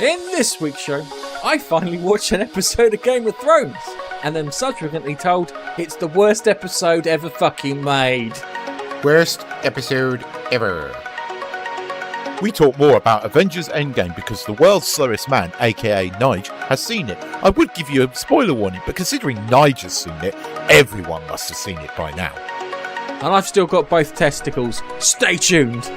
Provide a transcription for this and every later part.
In this week's show, I finally watched an episode of Game of Thrones, and then subsequently told it's the worst episode ever fucking made. Worst episode ever. We talk more about Avengers End Game because the world's slowest man, aka Nigel, has seen it. I would give you a spoiler warning, but considering Nigel's seen it, everyone must have seen it by now. And I've still got both testicles. Stay tuned.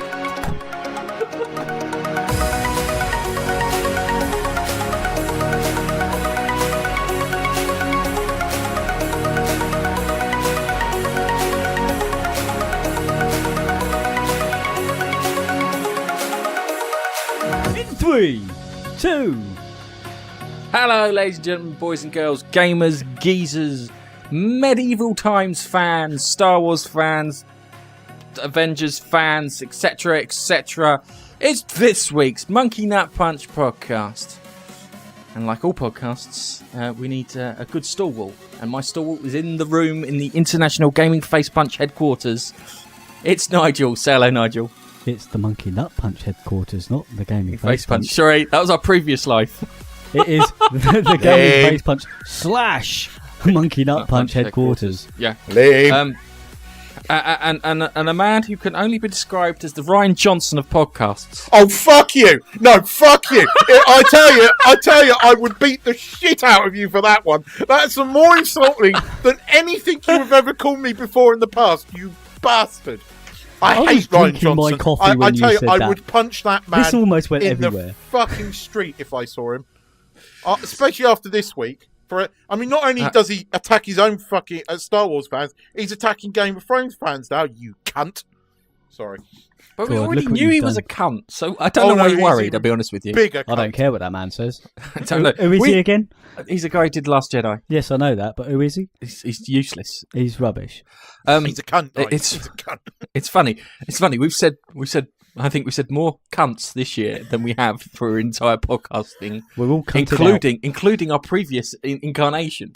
In 3, 2. Hello, ladies and gentlemen, boys and girls, gamers, geezers, medieval times fans, Star Wars fans, Avengers fans, etc., etc. It's this week's Monkey Nut Punch podcast. And like all podcasts, we need a good stalwart. And my stalwart is in the room in the International Gaming Face Punch headquarters. It's Nigel. Say hello, Nigel. It's the Monkey Nut Punch headquarters, not the Gaming Face Punch. Sorry, that was our previous life. It is the Gaming Face Punch / Monkey Nut Punch headquarters. Yeah. Lame. And a man who can only be described as the Ryan Johnson of podcasts. Oh, fuck you! No, fuck you! I tell you, I would beat the shit out of you for that one. That's more insulting than anything you have ever called me before in the past, you bastard. I was hate Ryan drinking my Johnson. coffee when I tell you you, said I that. would punch that man This almost went in everywhere. the fucking street if I saw him. Especially after this week. Not only does he attack his own fucking Star Wars fans, he's attacking Game of Thrones fans now, you cunt. Sorry. But we God, already look what knew you've he was done. a cunt, so I don't know why you're he's worried, even I'll be honest with you. Bigger I don't cunt. care what that man says. I don't know. Who is he again? He's a guy who did Last Jedi. Yes, I know that, but who is he? He's useless. He's rubbish. He's a cunt. Right? It's- He's a cunt. It's funny. We've said. I think we said more cunts this year than we have for our entire podcasting, We're all cunted including our previous incarnation.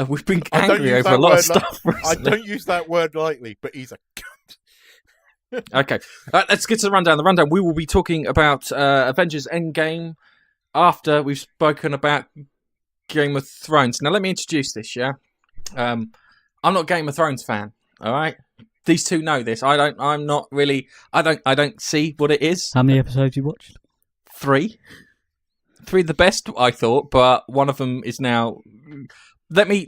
We've been I don't angry use over a that lot of word stuff. I recently. don't use that word lightly, but he's a cunt. Okay, let's get to the rundown. The rundown. We will be talking about Avengers End Game after we've spoken about Game of Thrones. Now, let me introduce this. Yeah, I'm not a Game of Thrones fan. All right, these two know this. I'm not really. I don't see what it is. How many episodes you watched? Three the best, I thought, but one of them is now. Let me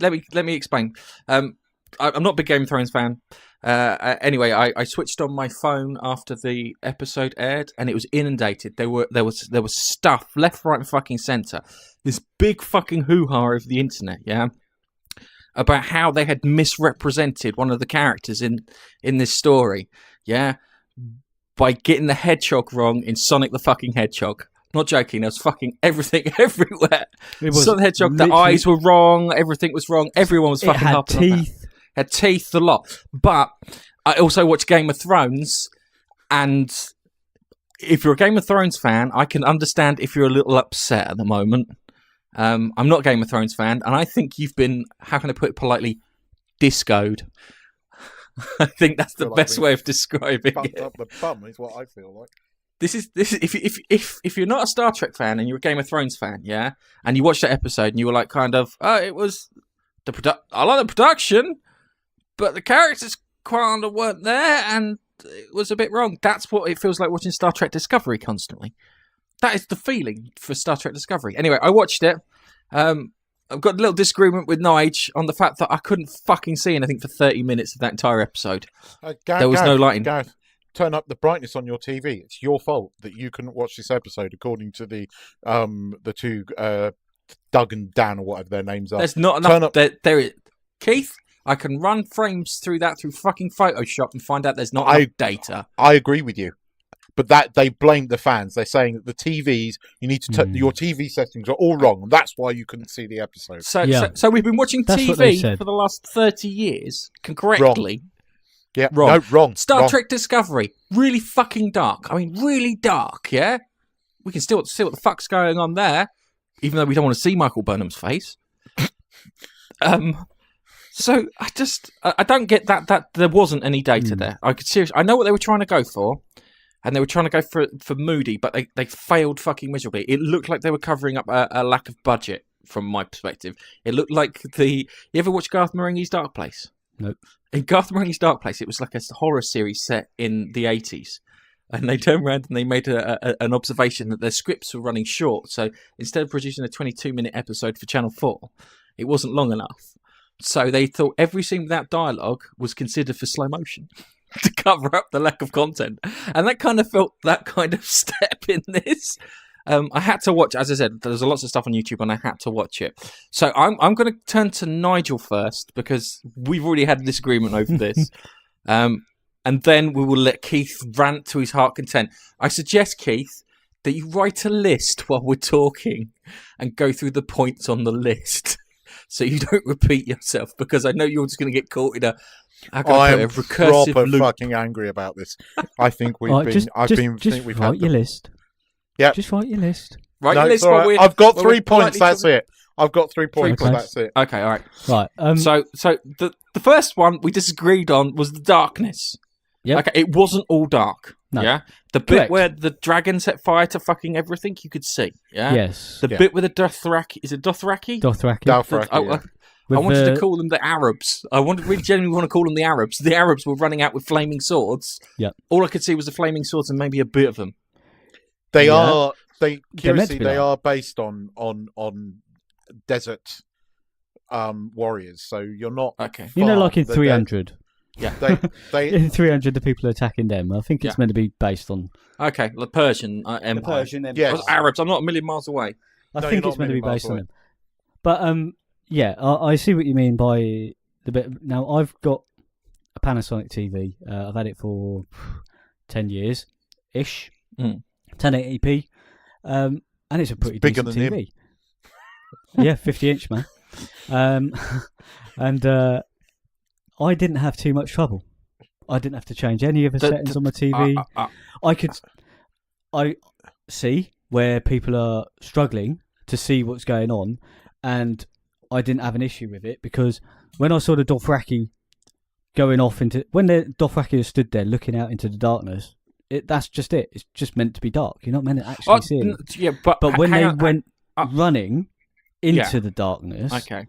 explain. I'm not a big Game of Thrones fan. Anyway, I switched on my phone after the episode aired, and it was inundated. There was stuff left, right, and fucking centre. This big fucking hoo-ha over the internet, yeah, about how they had misrepresented one of the characters in this story, yeah, by getting the hedgehog wrong in Sonic the fucking Hedgehog. Not joking, there was fucking everything everywhere. It was Sonic the Hedgehog, the literally- eyes were wrong, everything was wrong, everyone was It fucking had harping on that. teeth. Had teeth, the lot. But I also watch Game of Thrones, and if you're a Game of Thrones fan, I can understand if you're a little upset at the moment. I'm not a Game of Thrones fan, and I think you've been, how can I put it politely, discoed. I think that's the Feel like best we've way of describing Fucked it. up the bum is what I feel like. This is if you're not a Star Trek fan and you're a Game of Thrones fan, yeah, and you watched that episode and you were like, kind of, it was I like the production, but the characters kind of weren't there, and it was a bit wrong. That's what it feels like watching Star Trek Discovery constantly. That is the feeling for Star Trek Discovery. Anyway, I watched it. I've got a little disagreement with Nigel on the fact that I couldn't fucking see anything for 30 minutes of that entire episode. There was no lighting. Gareth, turn up the brightness on your TV. It's your fault that you couldn't watch this episode, according to the two Doug and Dan or whatever their names are. There's not Turn enough. up- There is. Keith, I can run frames through fucking Photoshop and find out there's not enough data. I agree with you, but that they blame the fans. They're saying that the TVs, you need to your TV settings are all wrong, and that's why you couldn't see the episode. So, Yeah. so we've been watching That's what they TV said. for the last 30 years correctly. Yeah, Wrong. No, wrong. Star wrong. Trek Discovery, really fucking dark. I mean, really dark, yeah? We can still see what the fuck's going on there, even though we don't want to see Michael Burnham's face. So I don't get that there wasn't any data there. I know what they were trying to go for, and they were trying to go for moody, but they failed fucking miserably. It looked like they were covering up a lack of budget from my perspective. It looked like you ever watch Garth Marenghi's Dark Place? Nope. In Garth Marenghi's Dark Place, it was like a horror series set in the 80s. And they turned around and they made an observation that their scripts were running short. So instead of producing a 22-minute episode for Channel 4, it wasn't long enough. So they thought every scene without dialogue was considered for slow motion to cover up the lack of content. And that kind of felt that kind of step in this. I had to watch, as I said, there's lots of stuff on YouTube and I had to watch it. So I'm going to turn to Nigel first because we've already had a disagreement over this. And then we will let Keith rant to his heart content. I suggest, Keith, that you write a list while we're talking and go through the points on the list so you don't repeat yourself, because I know you're just going to get caught in a recursive proper loop. fucking angry about this. I think we've Right, been. just We've write had your list. Yep. Just write your list. Right, No, your it's list all while right. we're, I've got while 3 we're points. politely That's talking. it. I've got 3 points. points. That's it. Okay, all right. Right. So the first one we disagreed on was the darkness. Yep. Okay, it wasn't all dark. No. Yeah. The bit Correct. where the dragon set fire to fucking everything you could see. Yeah. Yes. The Yeah. bit with the Dothraki, is it Dothraki? Dothraki. Dothraki, I yeah. wanted With to call them the Arabs. I really genuinely want to call them the Arabs. The Arabs were running out with flaming swords. Yep. All I could see was the flaming swords and maybe a bit of them. They Yeah. are. They They're meant to curiously be they like. are based on desert warriors. So you're not. Okay. You know, far. like in They're- 300. Yeah. They In 300, the people are attacking them. I think it's Yeah. meant to be based on Okay. The Persian Empire. Yes. Well, Arabs. I'm not a million miles away. I No, think you're it's not meant to be many miles based on away. them. But yeah, I see what you mean by the bit. Now I've got a Panasonic TV. I've had it for 10 years ish. 1080p, and it's a pretty bigger decent than TV. Yeah, 50-inch, man. And I didn't have too much trouble. I didn't have to change any of the settings on my TV. I see where people are struggling to see what's going on, and I didn't have an issue with it because when I saw the Dothraki going off when the Dothraki stood there looking out into the darkness, that's just it. It's just meant to be dark. You're not meant to actually see it. Yeah, but When hang they on, went running into Yeah. the darkness, okay.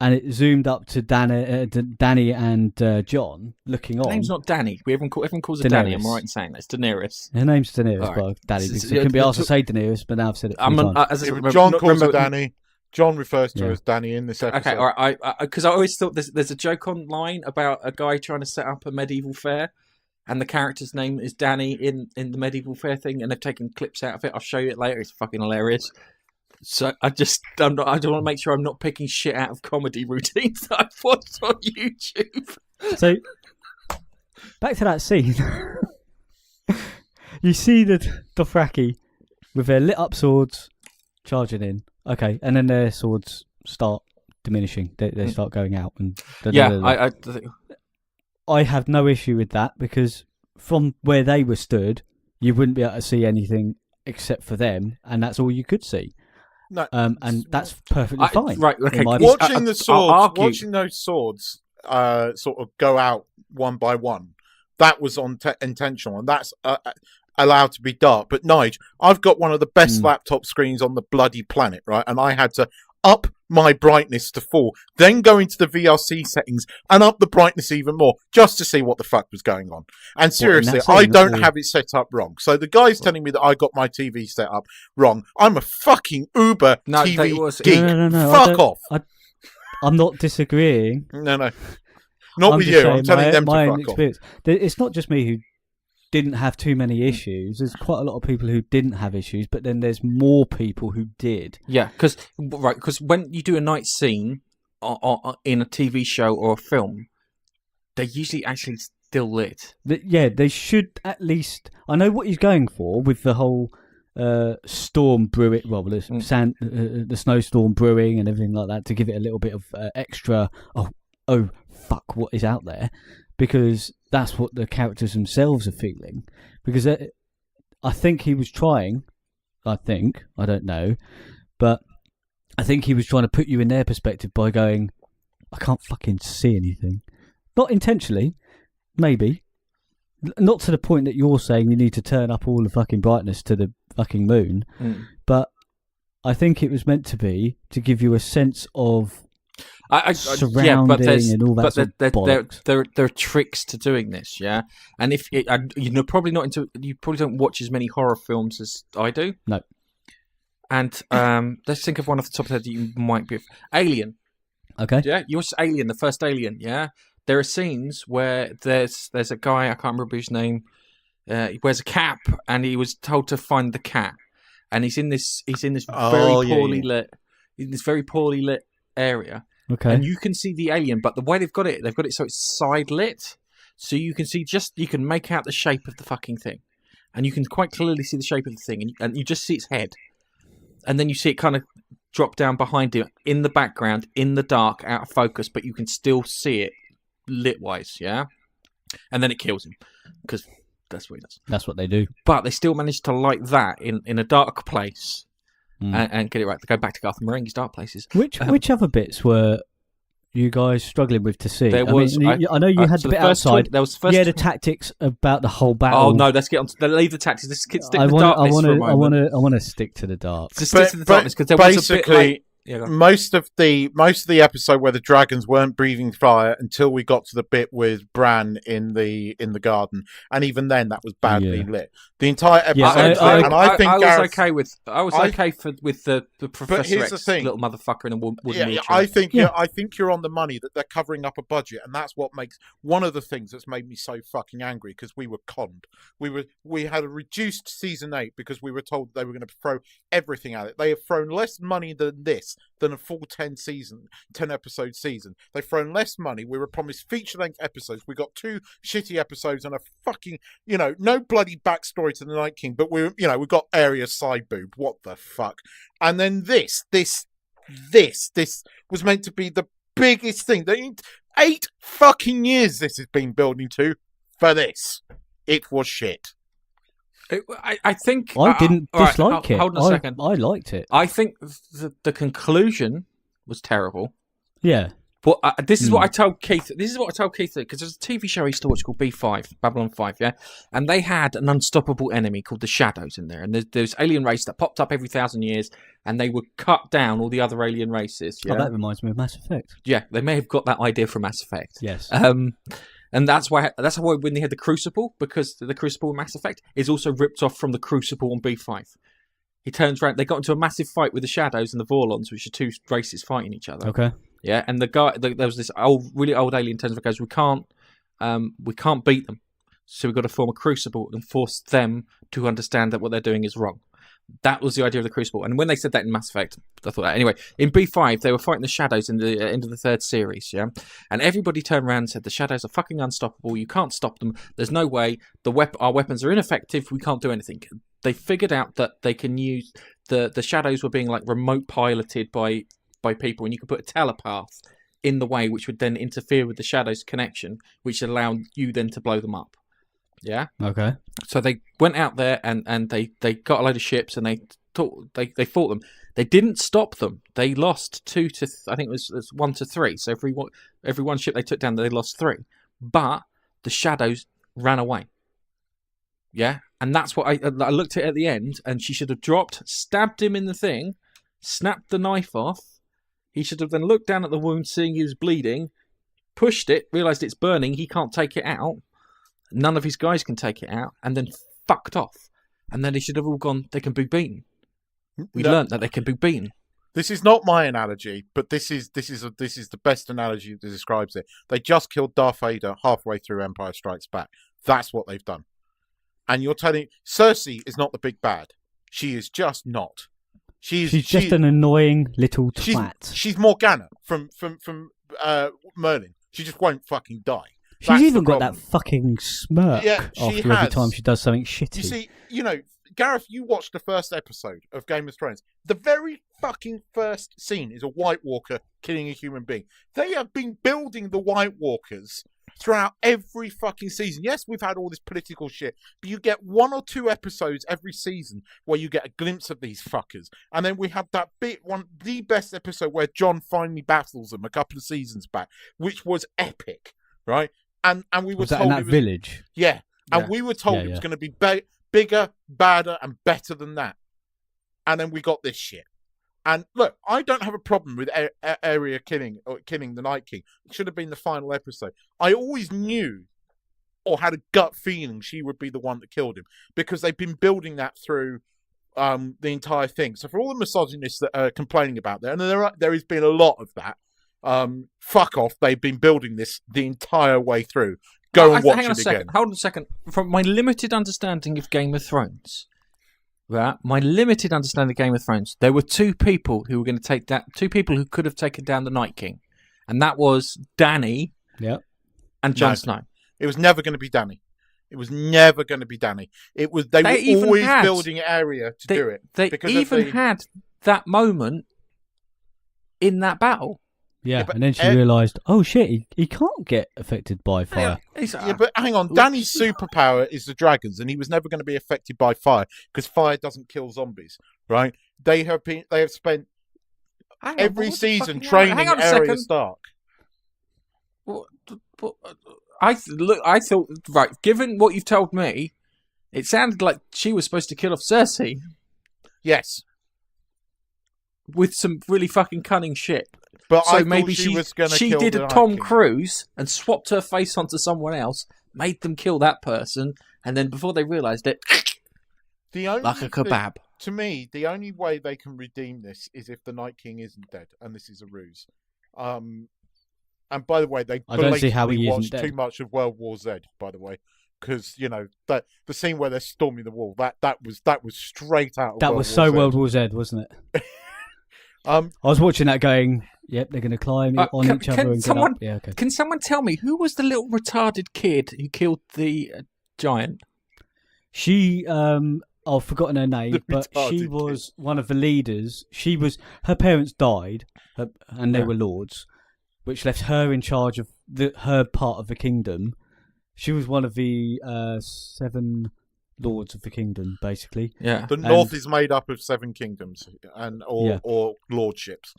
and it zoomed up to Danny and John looking Her on. name's not Danny. Everyone calls her Danny. I'm Daenerys. right in saying that. It's Daenerys. Her name's Daenerys, All right. but Danny, This is- because I couldn't be asked to say Daenerys, but now I've said it 3 times. As I said, John calls her remember- Danny. John refers to her Yeah. as Danny in this episode. Okay, all right. Because I always thought there's a joke online about a guy trying to set up a medieval fair, and the character's name is Danny in the medieval fair thing, and they've taken clips out of it. I'll show you it later. It's fucking hilarious. So I just want to make sure I'm not picking shit out of comedy routines that I've watched on YouTube. So, back to that scene. You see the Dothraki with their lit up swords charging in. Okay, and then their swords start diminishing. They start going out. And Yeah, I have no issue with that because from where they were stood, you wouldn't be able to see anything except for them, and that's all you could see. No, And that's perfectly fine. Right, okay. in my What- watching the I'll swords, argue- watching those swords sort of go out one by one, that was intentional, and that's allowed to be dark. But Nigel, I've got one of the best laptop screens on the bloody planet, right? And I had to up my brightness to full, then go into the VRC settings and up the brightness even more, just to see what the fuck was going on. And seriously, that I scene, don't or- have it set up wrong. So the guy's telling me that I got my TV set up wrong. I'm a fucking Uber No, TV that was- geek. No, Fuck off. I'm not disagreeing. No. Not I'm with just you. saying I'm telling them my to own fuck off. experience. It's not just me who didn't have too many issues. There's quite a lot of people who didn't have issues, but then there's more people who did. Yeah, because when you do a night scene in a TV show or a film, they're usually actually still lit. They should at least. I know what he's going for with the whole storm brewing. Well, the snowstorm brewing and everything like that to give it a little bit of extra. Oh, fuck! What is out there? Because that's what the characters themselves are feeling. Because I think he was trying. I don't know, but I think he was trying to put you in their perspective by going, I can't fucking see anything. Not intentionally, maybe, Not to the point that you're saying you need to turn up all the fucking brightness to the fucking moon, but I think it was meant to be to give you a sense of surrounding and all that sort of bollocks. There are tricks to doing this, yeah. And if you probably not into, you probably don't watch as many horror films as I do. No. And let's think of one off the top of the head that you might be. Alien. Okay. Yeah, you watched Alien, the first Alien. Yeah, there are scenes where there's a guy, I can't remember his name. He wears a cap, and he was told to find the cat, and he's in this very poorly lit area. Okay. And you can see the alien, but the way they've got it so it's side lit, so you can see you can make out the shape of the fucking thing, and you can quite clearly see the shape of the thing, and you just see its head, and then you see it kind of drop down behind him in the background, in the dark, out of focus, but you can still see it lit wise, yeah. And then it kills him because that's what he does. That's what they do. But they still managed to light that in a dark place. And get it right. They go back to Garth Marenghi's dark places. Which other bits were you guys struggling with to see? There was. I know you had the bit outside. There was the first. Yeah, the tactics about the whole battle. Oh no, let's get on. Leave the tactics. Let's stick to the darkness for a moment. I want to stick to the dark. Just stick to the darkness because there was a bit like. Most of the episode where the dragons weren't breathing fire until we got to the bit with Bran in the garden, and even then that was badly lit. The entire episode, I think I was okay with the Professor X little motherfucker in a wood wheelchair. I think you're on the money that they're covering up a budget, and that's what makes one of the things that's made me so fucking angry because we were conned. We had a reduced season 8 because we were told they were going to throw everything at it. They have thrown less money than a full 10 episode season. They've thrown less money. We were promised feature length episodes. We got 2 shitty episodes and a fucking, no bloody backstory to the Night King, but we got Arya side boob. What the fuck? And then this was meant to be the biggest thing. 8 fucking years this has been building to for this. It was shit. I think I didn't dislike it. Hold on a second. I liked it. I think the conclusion was terrible. Yeah. But this is what I told Keith. This is what I told Keith because there's a TV show I used to watch called B5, Babylon 5, yeah, and they had an unstoppable enemy called the Shadows in there, and there's alien race that popped up every 1,000 years, and they would cut down all the other alien races. Yeah? Oh, that reminds me of Mass Effect. Yeah, they may have got that idea from Mass Effect. Yes. And that's why when they had the Crucible, because the Crucible in Mass Effect is also ripped off from the Crucible on B5. He turns around. They got into a massive fight with the Shadows and the Vorlons, which are 2 races fighting each other. Okay. Yeah, and the guy, there was this really old alien turns around and goes, we can't beat them, so we've got to form a Crucible and force them to understand that what they're doing is wrong. That was the idea of the Crucible. And when they said that in Mass Effect, I thought that. Anyway, in B5, they were fighting the Shadows in the end of the 3rd series, yeah? And everybody turned around and said, the Shadows are fucking unstoppable. You can't stop them. There's no way. Our weapons are ineffective. We can't do anything. They figured out that they can use... The Shadows were being, like, remote piloted by people, and you could put a telepath in the way, which would then interfere with the Shadows' connection, which allowed you then to blow them up. Yeah. Okay. So they went out there and they got a load of ships and they fought them. They didn't stop them. They lost 2 to I think it was 1 to 3. So every one ship they took down, they lost 3. But the Shadows ran away. Yeah, and that's what I looked at the end, and she should have dropped, stabbed him in the thing, snapped the knife off. He should have then looked down at the wound, seeing he was bleeding, pushed it, realised it's burning. He can't take it out. None of his guys can take it out, and then fucked off. And then they should have all gone, they can be beaten. We learnt that they can be beaten. This is not my analogy, but this is the best analogy that describes it. They just killed Darth Vader halfway through Empire Strikes Back. That's what they've done. And you're telling Cersei is not the big bad. She is just not. She's just an annoying little twat. She's Morgana from Merlin. She just won't fucking die. She's even got that fucking smirk after every time she does something shitty. You see, Gareth, you watched the first episode of Game of Thrones. The very fucking first scene is a White Walker killing a human being. They have been building the White Walkers throughout every fucking season. Yes, we've had all this political shit, but you get 1 or 2 episodes every season where you get a glimpse of these fuckers. And then we had that the best episode where Jon finally battles them a couple of seasons back, which was epic, right? And we were was that told in that village? Yeah. And we were told it was going to be bigger, badder, and better than that. And then we got this shit. And look, I don't have a problem with Arya killing the Night King. It should have been the final episode. I always knew or had a gut feeling she would be the one that killed him because they've been building that through the entire thing. So for all the misogynists that are complaining about that, and there has been a lot of that, fuck off. They've been building this the entire way through. Go and watch it again. Hold on a second. From my limited understanding of Game of Thrones, right? My limited understanding of Game of Thrones, there were two people who were going to take that. Two people who could have taken down the Night King, and that was Dany, and Jon Snow. It was never going to be Dany. It was never going to be Dany. It was they were always building Arya to do it. They even had that moment in that battle. Yeah, and then she realised, oh shit, he can't get affected by fire. Yeah, but hang on, Dany's superpower is the dragons, and he was never going to be affected by fire because fire doesn't kill zombies, right? They have spent every season training Arya Stark. I thought, right, given what you've told me, it sounded like she was supposed to kill off Cersei. Yes. With some really fucking cunning shit. But so I maybe she was going to kill did the a Tom Night King. Cruise and swapped her face onto someone else, made them kill that person, and then before they realised it, like a kebab. To me, the only way they can redeem this is if the Night King isn't dead, and this is a ruse. And by the way, they blatantly watched too much of World War Z. By the way, because that the scene where they're storming the wall that was straight out of that World was War so Z. World War Z, wasn't it? I was watching that going, yep, they're going to climb on each other and get up. Yeah, okay. Can someone tell me who was the little retarded kid who killed the giant? She, I've forgotten her name, but she was one of the leaders. Her parents died, and they were lords, which left her in charge of her part of the kingdom. She was one of the 7 lords of the kingdom, basically. Yeah. The North is made up of 7 kingdoms or lordships.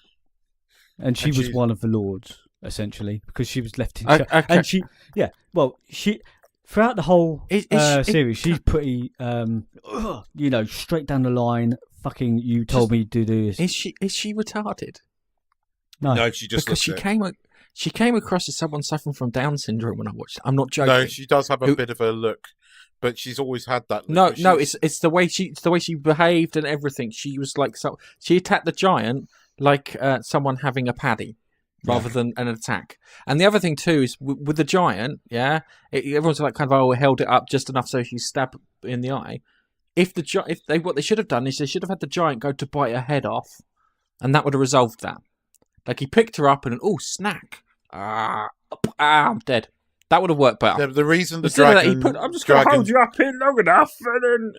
And she was one of the lords, essentially, because she was left in charge. Okay. And she throughout the whole series, she's pretty, straight down the line. Fucking, you told me to do this. Is she retarded? No, she just because she came across as someone suffering from Down syndrome when I watched it. I'm not joking. No, she does have a bit of a look. But she's always had that. No, it's the way she behaved and everything. She was like she attacked the giant like someone having a paddy rather than an attack. And the other thing too is with the giant, everyone's like kind of held it up just enough so she stabbed in the eye. What they should have done is they should have had the giant go to bite her head off, and that would have resolved that. Like he picked her up and snack. I'm dead. That would have worked better. The reason the dragon... I'm just going to hold you up here long enough, and then...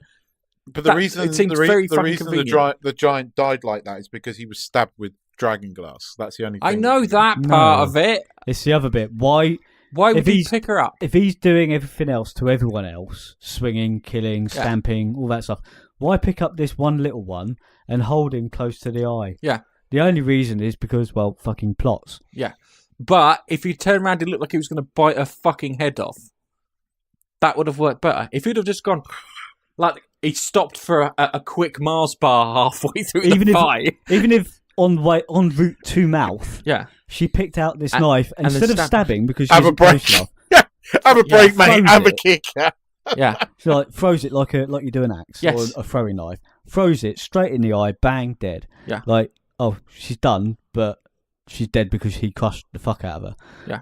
But the reason the giant died like that is because he was stabbed with dragon glass. That's the only thing. I know that part of it. It's the other bit. Why would he pick her up? If he's doing everything else to everyone else, swinging, killing, stamping, all that stuff, why pick up this one little one and hold him close to the eye? Yeah. The only reason is because, fucking plots. Yeah. But if he turned around, it looked like he was going to bite her fucking head off. That would have worked better. If he'd have just gone, like, he stopped for a quick Mars bar halfway through the fight. Even if en route to mouth, she picked out this knife, and instead of stabbing, because she's a break enough, have a break, mate, have a kick. Yeah. She throws it like you do an axe or a throwing knife. Throws it straight in the eye, bang, dead. Yeah. Like, oh, she's done, but she's dead because he crushed the fuck out of her. Yeah.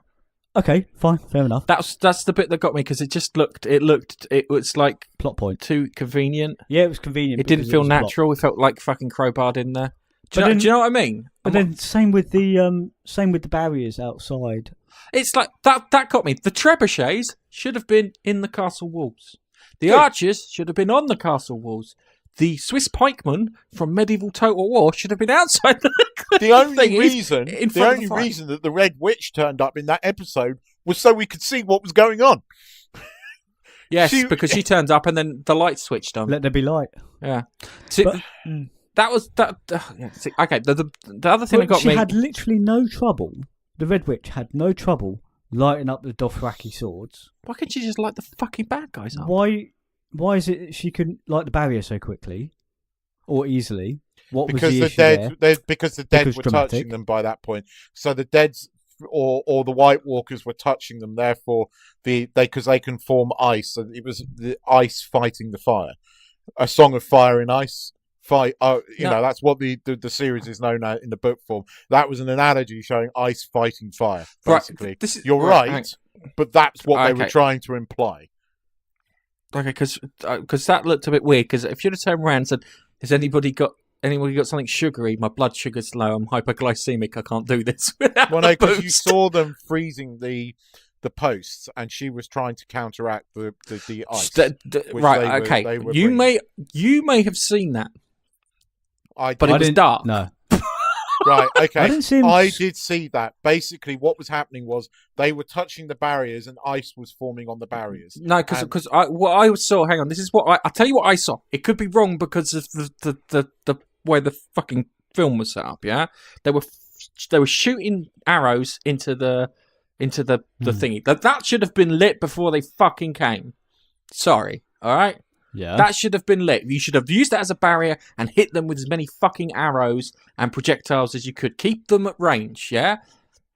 Okay, fine, fair enough. That's the bit that got me because it was like plot point too convenient. Yeah, it was convenient. It didn't feel natural. It felt like fucking crowbarred in there. Do you know what I mean? But then same with the barriers outside. It's like that got me. The trebuchets should have been in the castle walls. The archers should have been on the castle walls. The Swiss pikemen from medieval Total War should have been outside the only reason that the Red Witch turned up in that episode was so we could see what was going on. Yes, because she turned up and then the light switched on. Let there be light. Yeah. That was that. Okay. The other thing that got me. She had literally no trouble. The Red Witch had no trouble lighting up the Dothraki swords. Why can't you just light the fucking bad guys up? Why is it she couldn't light the barrier so quickly or easily? What because was the the issue dead, there? because the dead Because were dramatic. touching them by that point. So the deads or the White Walkers were touching them. Therefore, they can form ice. So it was the ice fighting the fire. A song of fire and ice. Fight. That's what the series is known as in the book form. That was an analogy showing ice fighting fire. Basically, Right, you're right, but that's what they were trying to imply. Okay, because that looked a bit weird. Because if you'd have turned around and said, "Has anybody got something sugary? My blood sugar's low. I'm hypoglycemic. I can't do this." Well, no, because you saw them freezing the posts, and she was trying to counteract the ice. Right. Okay. You may have seen that, but it was dark. No. Right, okay. I didn't see him. I did see that. Basically, what was happening was they were touching the barriers and ice was forming on the barriers. No, because what I saw. Hang on, this is what I'll tell you what I saw. It could be wrong because of the way the fucking film was set up. Yeah, they were shooting arrows into the thingy. That should have been lit before they fucking came. Sorry. All right. Yeah. That should have been lit. You should have used that as a barrier and hit them with as many fucking arrows and projectiles as you could. Keep them at range, yeah?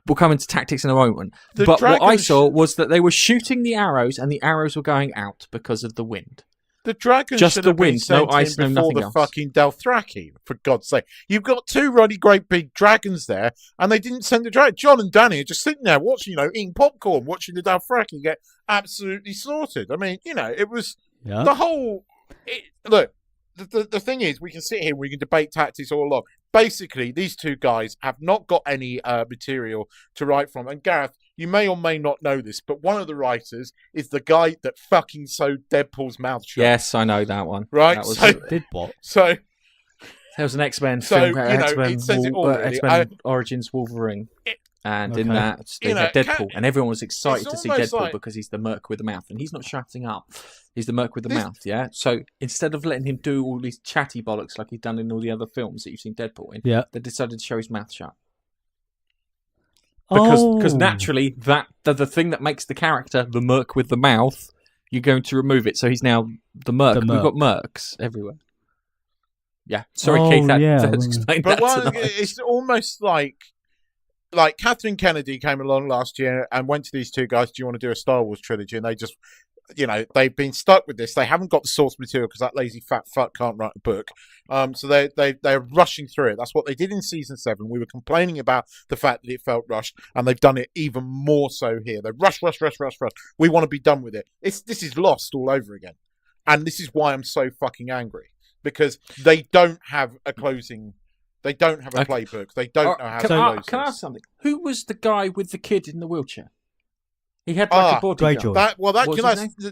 We'll come into tactics in a moment. But what I saw was that they were shooting the arrows and the arrows were going out because of the wind. The dragon Just should the have been wind, no sent ice, in no before nothing the else. fucking Dothraki, for God's sake. You've got two really great big dragons there, and they didn't send the dragon. John and Danny are just sitting there watching, eating popcorn, watching the Dothraki get absolutely slaughtered. I mean, it was the whole... Look, the thing is, we can sit here, we can debate tactics all along. Basically, these two guys have not got any material to write from. And Gareth, you may or may not know this, but one of the writers is the guy that fucking sewed Deadpool's mouth shut. Yes, I know that one. Right? That was, Did what? So... There was an X-Men So, film, it says it all, really. X-Men Origins Wolverine. And in that, they had Deadpool. And everyone was excited to see Deadpool because he's the merc with the mouth. And he's not shutting up. He's the merc with the mouth, yeah? So instead of letting him do all these chatty bollocks like he's done in all the other films that you've seen Deadpool in, they decided to show his mouth shut. Because naturally, the thing that makes the character the merc with the mouth, you're going to remove it. So he's now the merc. We've got mercs everywhere. Yeah, sorry, Keith. That's explained but that it's almost like Catherine Kennedy came along last year and went to these two guys. Do you want to do a Star Wars trilogy? And they just, they've been stuck with this. They haven't got the source material because that lazy fat fuck can't write a book. So they're rushing through it. That's what they did in season 7. We were complaining about the fact that it felt rushed, and they've done it even more so here. They rush. We want to be done with it. This is Lost all over again, and this is why I'm so fucking angry. Because they don't have a closing, they don't have a playbook, they don't know how to close this. Can I ask something? Who was the guy with the kid in the wheelchair? He had a bodyguard.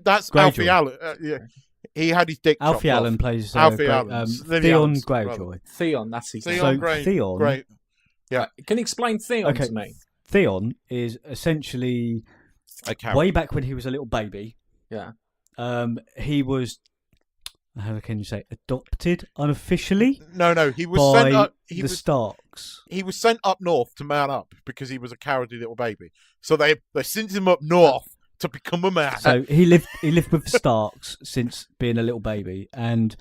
That's Alfie Allen. He had his dick Alfie chopped Allen off. plays Alfie Allen. Theon Greyjoy. Theon, that's his name. Theon. Yeah. Can you explain Theon to me? Theon is essentially way back when he was a little baby. Yeah. He was... How can you say adopted unofficially? No, he was sent up. Starks. He was sent up north to man up because he was a cowardly little baby. So they sent him up north to become a man. So he lived with the Starks since being a little baby and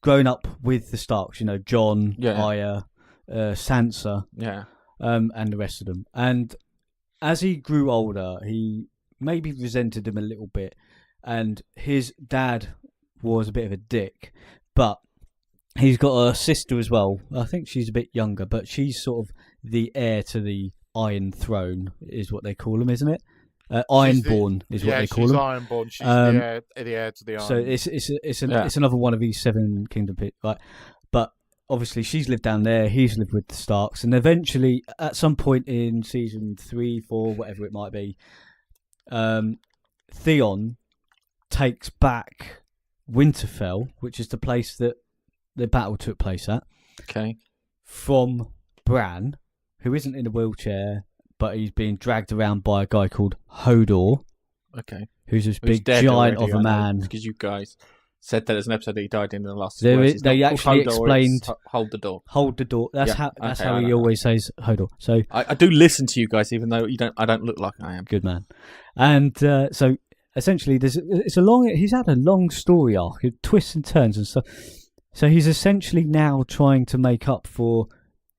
growing up with the Starks. Jon, Arya, Sansa, and the rest of them. And as he grew older, he maybe resented them a little bit, and his dad was a bit of a dick, but he's got a sister as well. I think she's a bit younger, but she's sort of the heir to the Iron Throne, is what they call them, isn't it? Ironborn is what they call them. Yeah, she's Ironborn. She's the heir to the Iron. So it's another one of these Seven Kingdom pit, right? But obviously she's lived down there. He's lived with the Starks, and eventually, at some point in season 3, 4, whatever it might be, Theon takes back Winterfell, which is the place that the battle took place at. Okay. From Bran, who isn't in a wheelchair, but he's being dragged around by a guy called Hodor. Okay. Who's this big giant of a man. Because you guys said that there's an episode that he died in the last. They words. It's they not called actually Hold Door, it's explained- hold the door. Hold the door. That's Yeah, how I he know. always says hold on. So I do listen to you guys, even though I don't look like I am. good man. And so essentially, he's had a long story arc, with twists and turns and stuff. So he's essentially now trying to make up for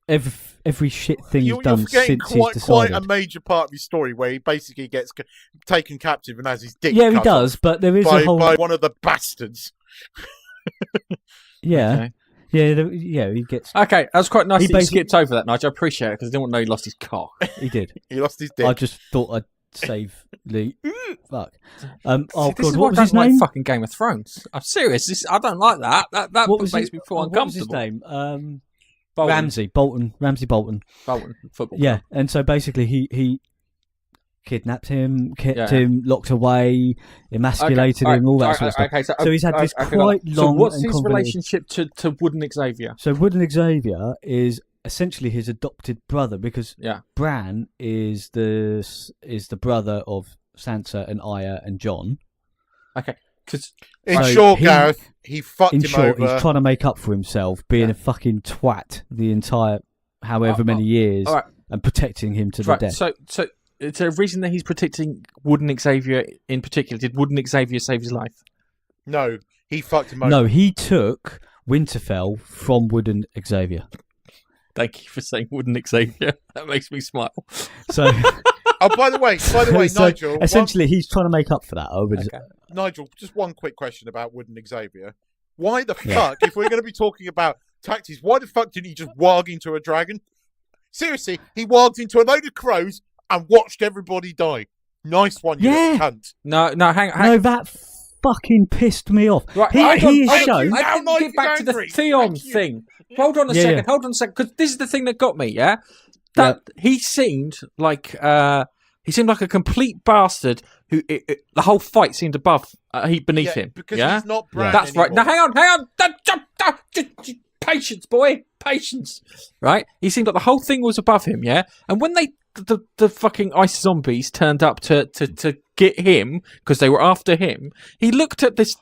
every shit thing he's You're done forgetting since he's quite decided. a major part of his story where he basically gets taken captive and has his dick Yeah, he cut does, off but there is by, a whole by one of the bastards. yeah, Okay. yeah. He gets Okay, that was quite nice He that you basically- skipped over that, Nigel. I appreciate it because I didn't want to know he lost his cock. he did. He lost his dick. I just thought I'd save the fuck. Oh See, this god, is what why was I his don't like name? fucking Game of Thrones. I'm serious. I don't like that. That What was makes his- me feel What was his uncomfortable. name? Bolton. Ramsay Bolton. Bolton, football. Yeah, and so basically he kidnapped him, kept Yeah. him locked away, emasculated Okay, him, all that alright, sort of stuff. okay, So he's had this okay, quite So long what's and his convoluted- relationship to Wooden Xavier? So Wooden Xavier is essentially his adopted brother because Yeah. Bran is the brother of Sansa and Arya and Jon. Okay. Because In So short, he- Gareth, he fucked In him short, over. he's trying to make up for himself, being Yeah. a fucking twat the entire however many years, all right. and protecting him to the right. death. So it's a reason that he's protecting Wooden Xavier in particular. Did Wooden Xavier save his life? No, he fucked him over. No, he took Winterfell from Wooden Xavier. Thank you for saying Wooden Xavier. That makes me smile. So Oh, by the way, so Nigel. essentially, he's trying to make up for that. Okay. Nigel, just one quick question about Wooden Xavier. Why the Yeah. fuck, if we're going to be talking about tactics, why the fuck did he just warg into a dragon? Seriously, he warged into a load of crows and watched everybody die. Nice one, you Yeah. little cunt. No, hang on. No, that fucking pissed me off. Right, He hold on, is hold on. shown. Now I didn't Nigel get back to the angry. Theon Thank you. thing. Hold on a Yeah, second. yeah. Hold on a second, because this is the thing that got me. Yeah, that he seemed like a complete bastard. Who the whole fight seemed beneath him. Because yeah, he's not Bran that's right. Now anymore. hang on. Patience, boy, patience. Right? He seemed like the whole thing was above him. Yeah, and when the fucking ice zombies turned up to get him because they were after him, he looked at this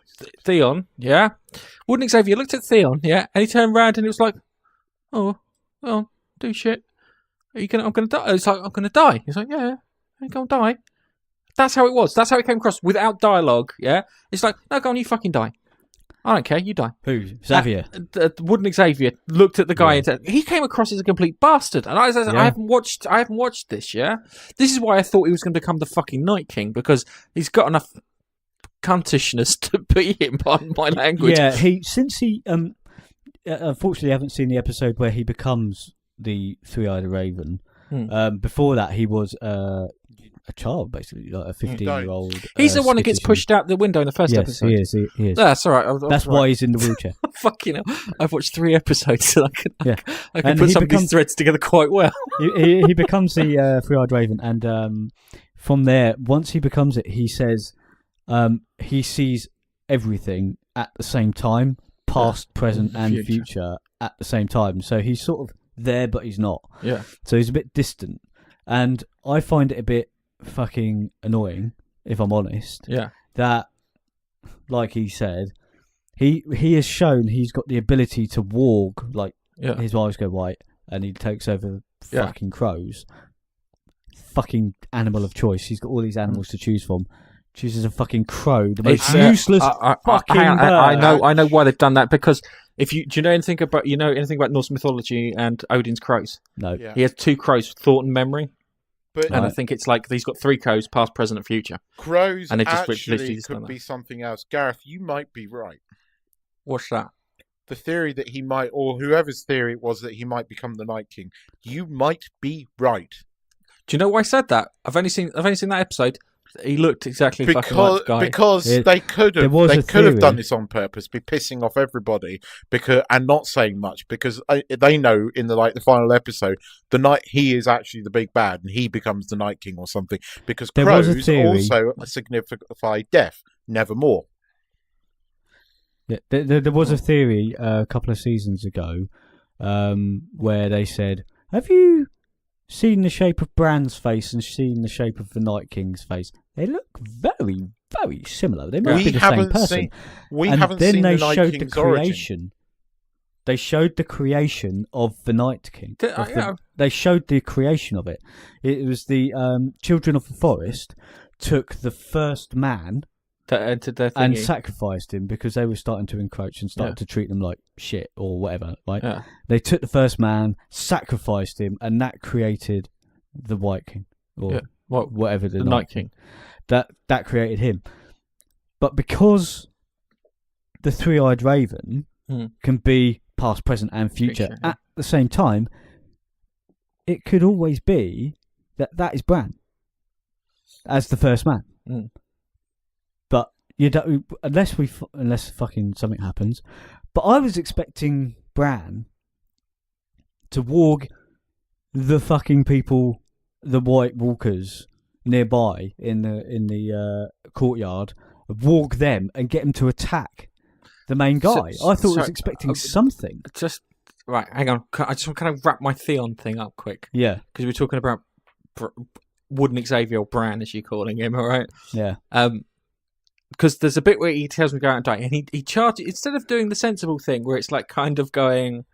Theon. Yeah, Wooden Xavier looked at Theon. Yeah, and he turned around and it was like, oh, well, do shit. I'm gonna die. It's like I'm gonna die. He's like, yeah, you're gonna die. That's how it was. That's how it came across without dialogue. Yeah, it's like, no, go on, you fucking die. I don't care, you die. Who? Xavier. Wooden Xavier looked at the guy and said, he came across as a complete bastard. And I said, Yeah. I haven't watched this. Yeah, this is why I thought he was going to become the fucking Night King, because he's got enough cuntishness to beat him. Pardon my language. Yeah, unfortunately, I haven't seen the episode where he becomes the Three-Eyed Raven. Before that, he was a child, basically, like a 15-year-old. He's the one that gets pushed out the window in the first yes, episode. he is. He is. That's all right. That's why he's in the wheelchair. Fucking hell. I've watched 3 episodes, so I Yeah. can And put he some of these threads together quite well. he becomes the Three-Eyed Raven, and from there, once he becomes it, he says he sees everything at the same time, past, present, and future at the same time. So he's sort of there, but he's not. Yeah. So he's a bit distant, and I find it a bit fucking annoying, if I'm honest. Yeah. That, like he said, he has shown he's got the ability to warg, like his eyes go white, and he takes over fucking crows. Fucking animal of choice. He's got all these animals to choose from. Chooses a fucking crow, the most useless fucking hang on, bird. I know why they've done that, because do you know anything about Norse mythology and Odin's crows? No. Yeah. He has 2 crows, thought and memory, But and I think it's like he's got 3 crows, past, present, and future. crows And it just literally actually just done could that. be something else. Gareth, you might be right. What's that? The theory that he might, or whoever's theory it was that he might become the Night King, you might be right. Do you know why I said that? I've only seen that episode. He looked exactly fucking like the guy. Because they could there have was a done theory. this on purpose, be pissing off everybody and not saying much, because they know in the final episode the night he is actually the big bad and he becomes the Night King or something, because There was a crows theory. also signify death, nevermore. Yeah, there was a theory a couple of seasons ago where they said, have you seen the shape of Bran's face and seen the shape of the Night King's face? They look very, very similar. They must We be the same haven't person. seen. We And haven't then seen they the Night showed the King's origin. creation. They showed the creation of the Night King. Yeah. They showed the creation of it. It was the children of the forest took the first man That entered their and thingy. sacrificed him because they were starting to encroach and started to treat them like shit or whatever. Right? Yeah. They took the first man, sacrificed him, and that created the White King or whatever The Night King. That created him. But because the three-eyed raven can be past, present, and future at the same time, it could always be that is Bran as the first man. But you don't unless fucking something happens. But I was expecting Bran to walk the fucking people, the White Walkers nearby in the courtyard, walk them and get them to attack the main guy. I thought I was expecting something. Just right, hang on. I just want to kind of wrap my Theon thing up quick. Yeah, because we're talking about Wooden Xavier or Bran, as you're calling him. All right. Yeah. Because there's a bit where he tells me to go out and die, and he charges instead of doing the sensible thing where it's like kind of going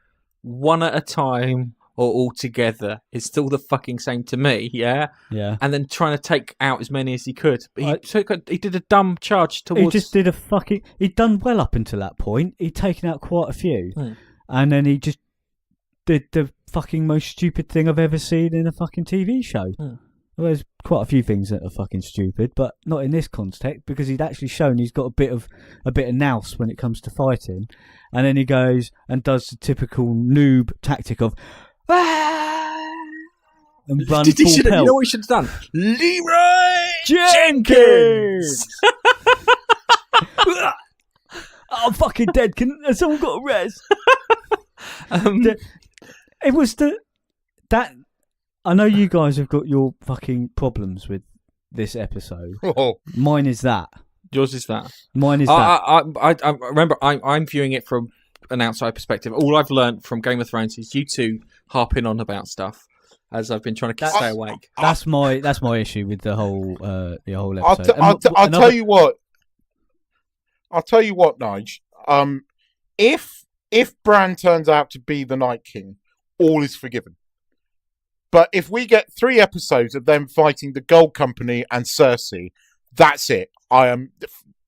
one at a time or all together. It's still the fucking same to me, yeah. Yeah. And then trying to take out as many as he could. But he did a dumb charge towards. He just did a fucking. He'd done well up until that point. He'd taken out quite a few, and then he just did the fucking most stupid thing I've ever seen in a fucking TV show. Well, there's quite a few things that are fucking stupid, but not in this context because he'd actually shown he's got a bit of nous when it comes to fighting, and then he goes and does the typical noob tactic of and run full pelt. You know what he should have done? Leroy Jenkins. I'm fucking dead. Has someone got a res? It was that. I know you guys have got your fucking problems with this episode. Mine is that. Yours is that. Mine is that. I remember I'm viewing it from an outside perspective. All I've learned from Game of Thrones is you two harping on about stuff as I've been trying to stay awake. That's my issue with the whole episode. I'll tell you what. I'll tell you what, Nigel. If Bran turns out to be the Night King, all is forgiven. But if we get 3 episodes of them fighting the Gold Company and Cersei, that's it.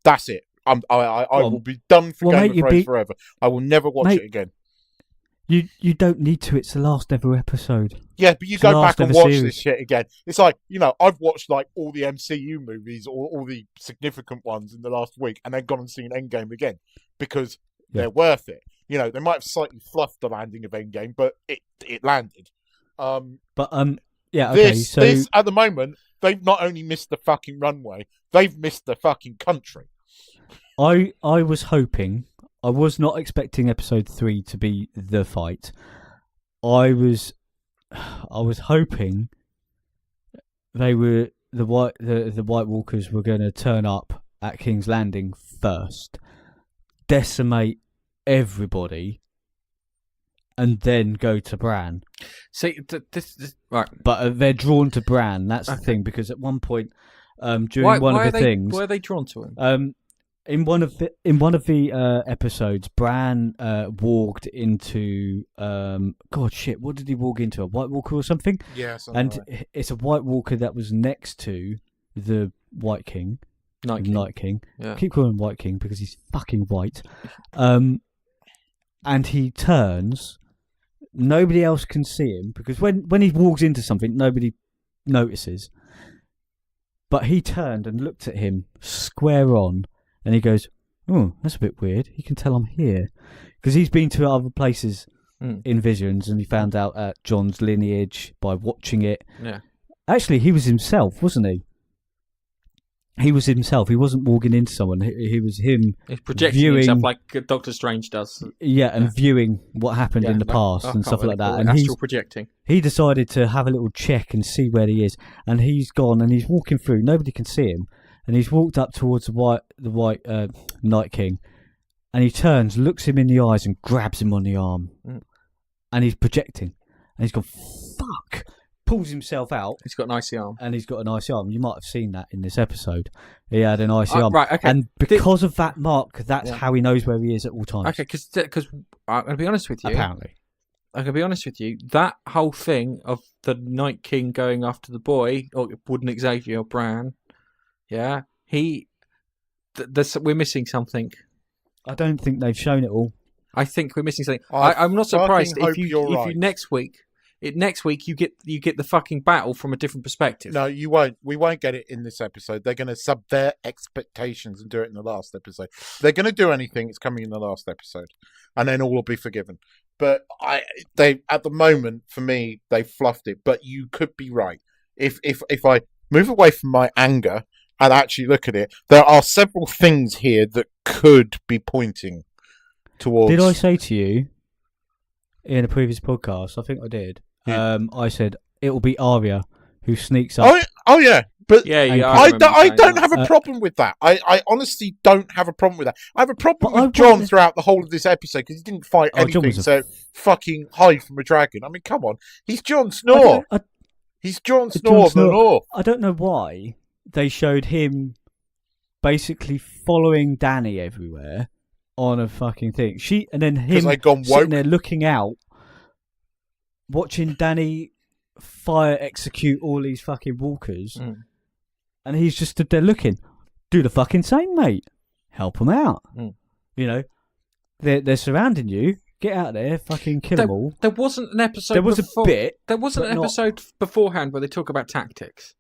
That's it. I will be done for Game of Thrones forever. I will never watch it again. You don't need to. It's the last ever episode. Yeah, but you go back and watch this shit again. It's like, I've watched like all the MCU movies, or all the significant ones in the last week, and then gone and seen Endgame again because they're worth it. They might have slightly fluffed the landing of Endgame, but it landed. This at the moment, they've not only missed the fucking runway, they've missed the fucking country. I was hoping. I was not expecting episode 3 to be the fight. I was hoping they were the White Walkers were going to turn up at King's Landing first, decimate everybody, and then go to Bran. See, this right. But they're drawn to Bran. That's the thing, because at one point, during one of the things, why are they drawn to him? In one of the episodes, Bran walked into what did he walk into? A White Walker or something? Yeah, it's a White Walker that was next to the White King, Night King. Yeah. Keep calling him White King because he's fucking white. And he turns. Nobody else can see him because when he walks into something, nobody notices. But he turned and looked at him square on, and he goes, "Oh, that's a bit weird. He can tell I'm here," because he's been to other places in visions, and he found out Jon's lineage by watching it. Yeah, actually, he was himself, wasn't he? He was himself. He wasn't walking into someone. He was him. He's projecting himself like Doctor Strange does. Yeah, and viewing what happened in the past and stuff like that. And astral projecting. He decided to have a little check and see where he is. And he's gone and he's walking through. Nobody can see him. And he's walked up towards the white Night King. And he turns, looks him in the eyes and grabs him on the arm. And he's projecting. And he's gone, fuck. pulls himself out. He's got an icy arm. And he's got an icy arm. You might have seen that in this episode. He had an icy arm. Right, okay. And because of that mark, that's how he knows where he is at all times. Okay, because I'm going to be honest with you. Apparently. I'm going to be honest with you. That whole thing of the Night King going after the boy, or wouldn't Xavier or Bran, yeah, we're missing something. I don't think they've shown it all. I think we're missing something. I'm not surprised if you next week you get the fucking battle from a different perspective. No, you won't. We won't get it in this episode. They're going to sub their expectations and do it in the last episode. If they're going to do anything, it's coming in the last episode, and then all will be forgiven. But they at the moment, for me, they fluffed it. But you could be right. If I move away from my anger and actually look at it, there are several things here that could be pointing towards. Did I say to you in a previous podcast? I think I did. Yeah. I said it will be Arya who sneaks up. Oh yeah, but I don't have a that. problem with that. I honestly don't have a problem with that. I have a problem But with John throughout the whole of this episode because he didn't fight anything. So fucking hide from a dragon. I mean, come on, he's Jon Snow. He's Jon Snow of the North. I don't know why they showed him basically following Dany everywhere on a fucking thing. And then him sitting there looking out, watching Dany execute all these fucking walkers, and he's just stood there looking. Do the fucking same, mate. Help them out. You know, they're surrounding you. Get out there, fucking kill them all. There wasn't an episode. There was a bit. There wasn't an episode beforehand where they talk about tactics.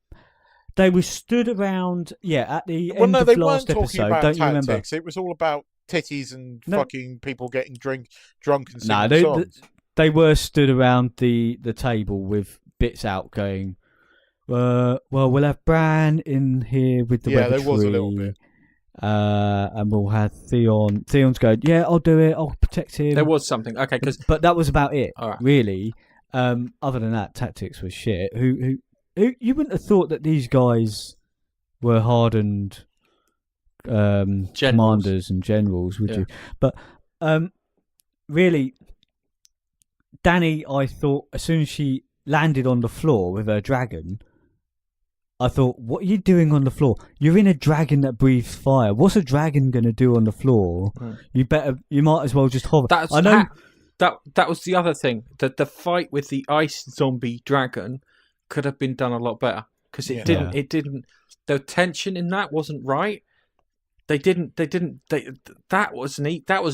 They were stood around, at the end of last episode. Don't you remember? It was all about titties and fucking people getting drunk and singing songs. They were stood around the table with bits out going, well, we'll have Bran in here with the weapon. Yeah, there was a little bit. And we'll have Theon. Theon's going, yeah, I'll do it. I'll protect him. There was something. Okay, but that was about it, right. Really. Other than that, tactics was shit. Who you wouldn't have thought that these guys were hardened commanders and generals, would you? But really, Dany, I thought, as soon as she landed on the floor with her dragon, I thought, what are you doing on the floor? You're in a dragon that breathes fire. What's a dragon going to do on the floor? You might as well just hover. That was the other thing. That the fight with the ice zombie dragon could have been done a lot better because it didn't. The tension in that wasn't right. That was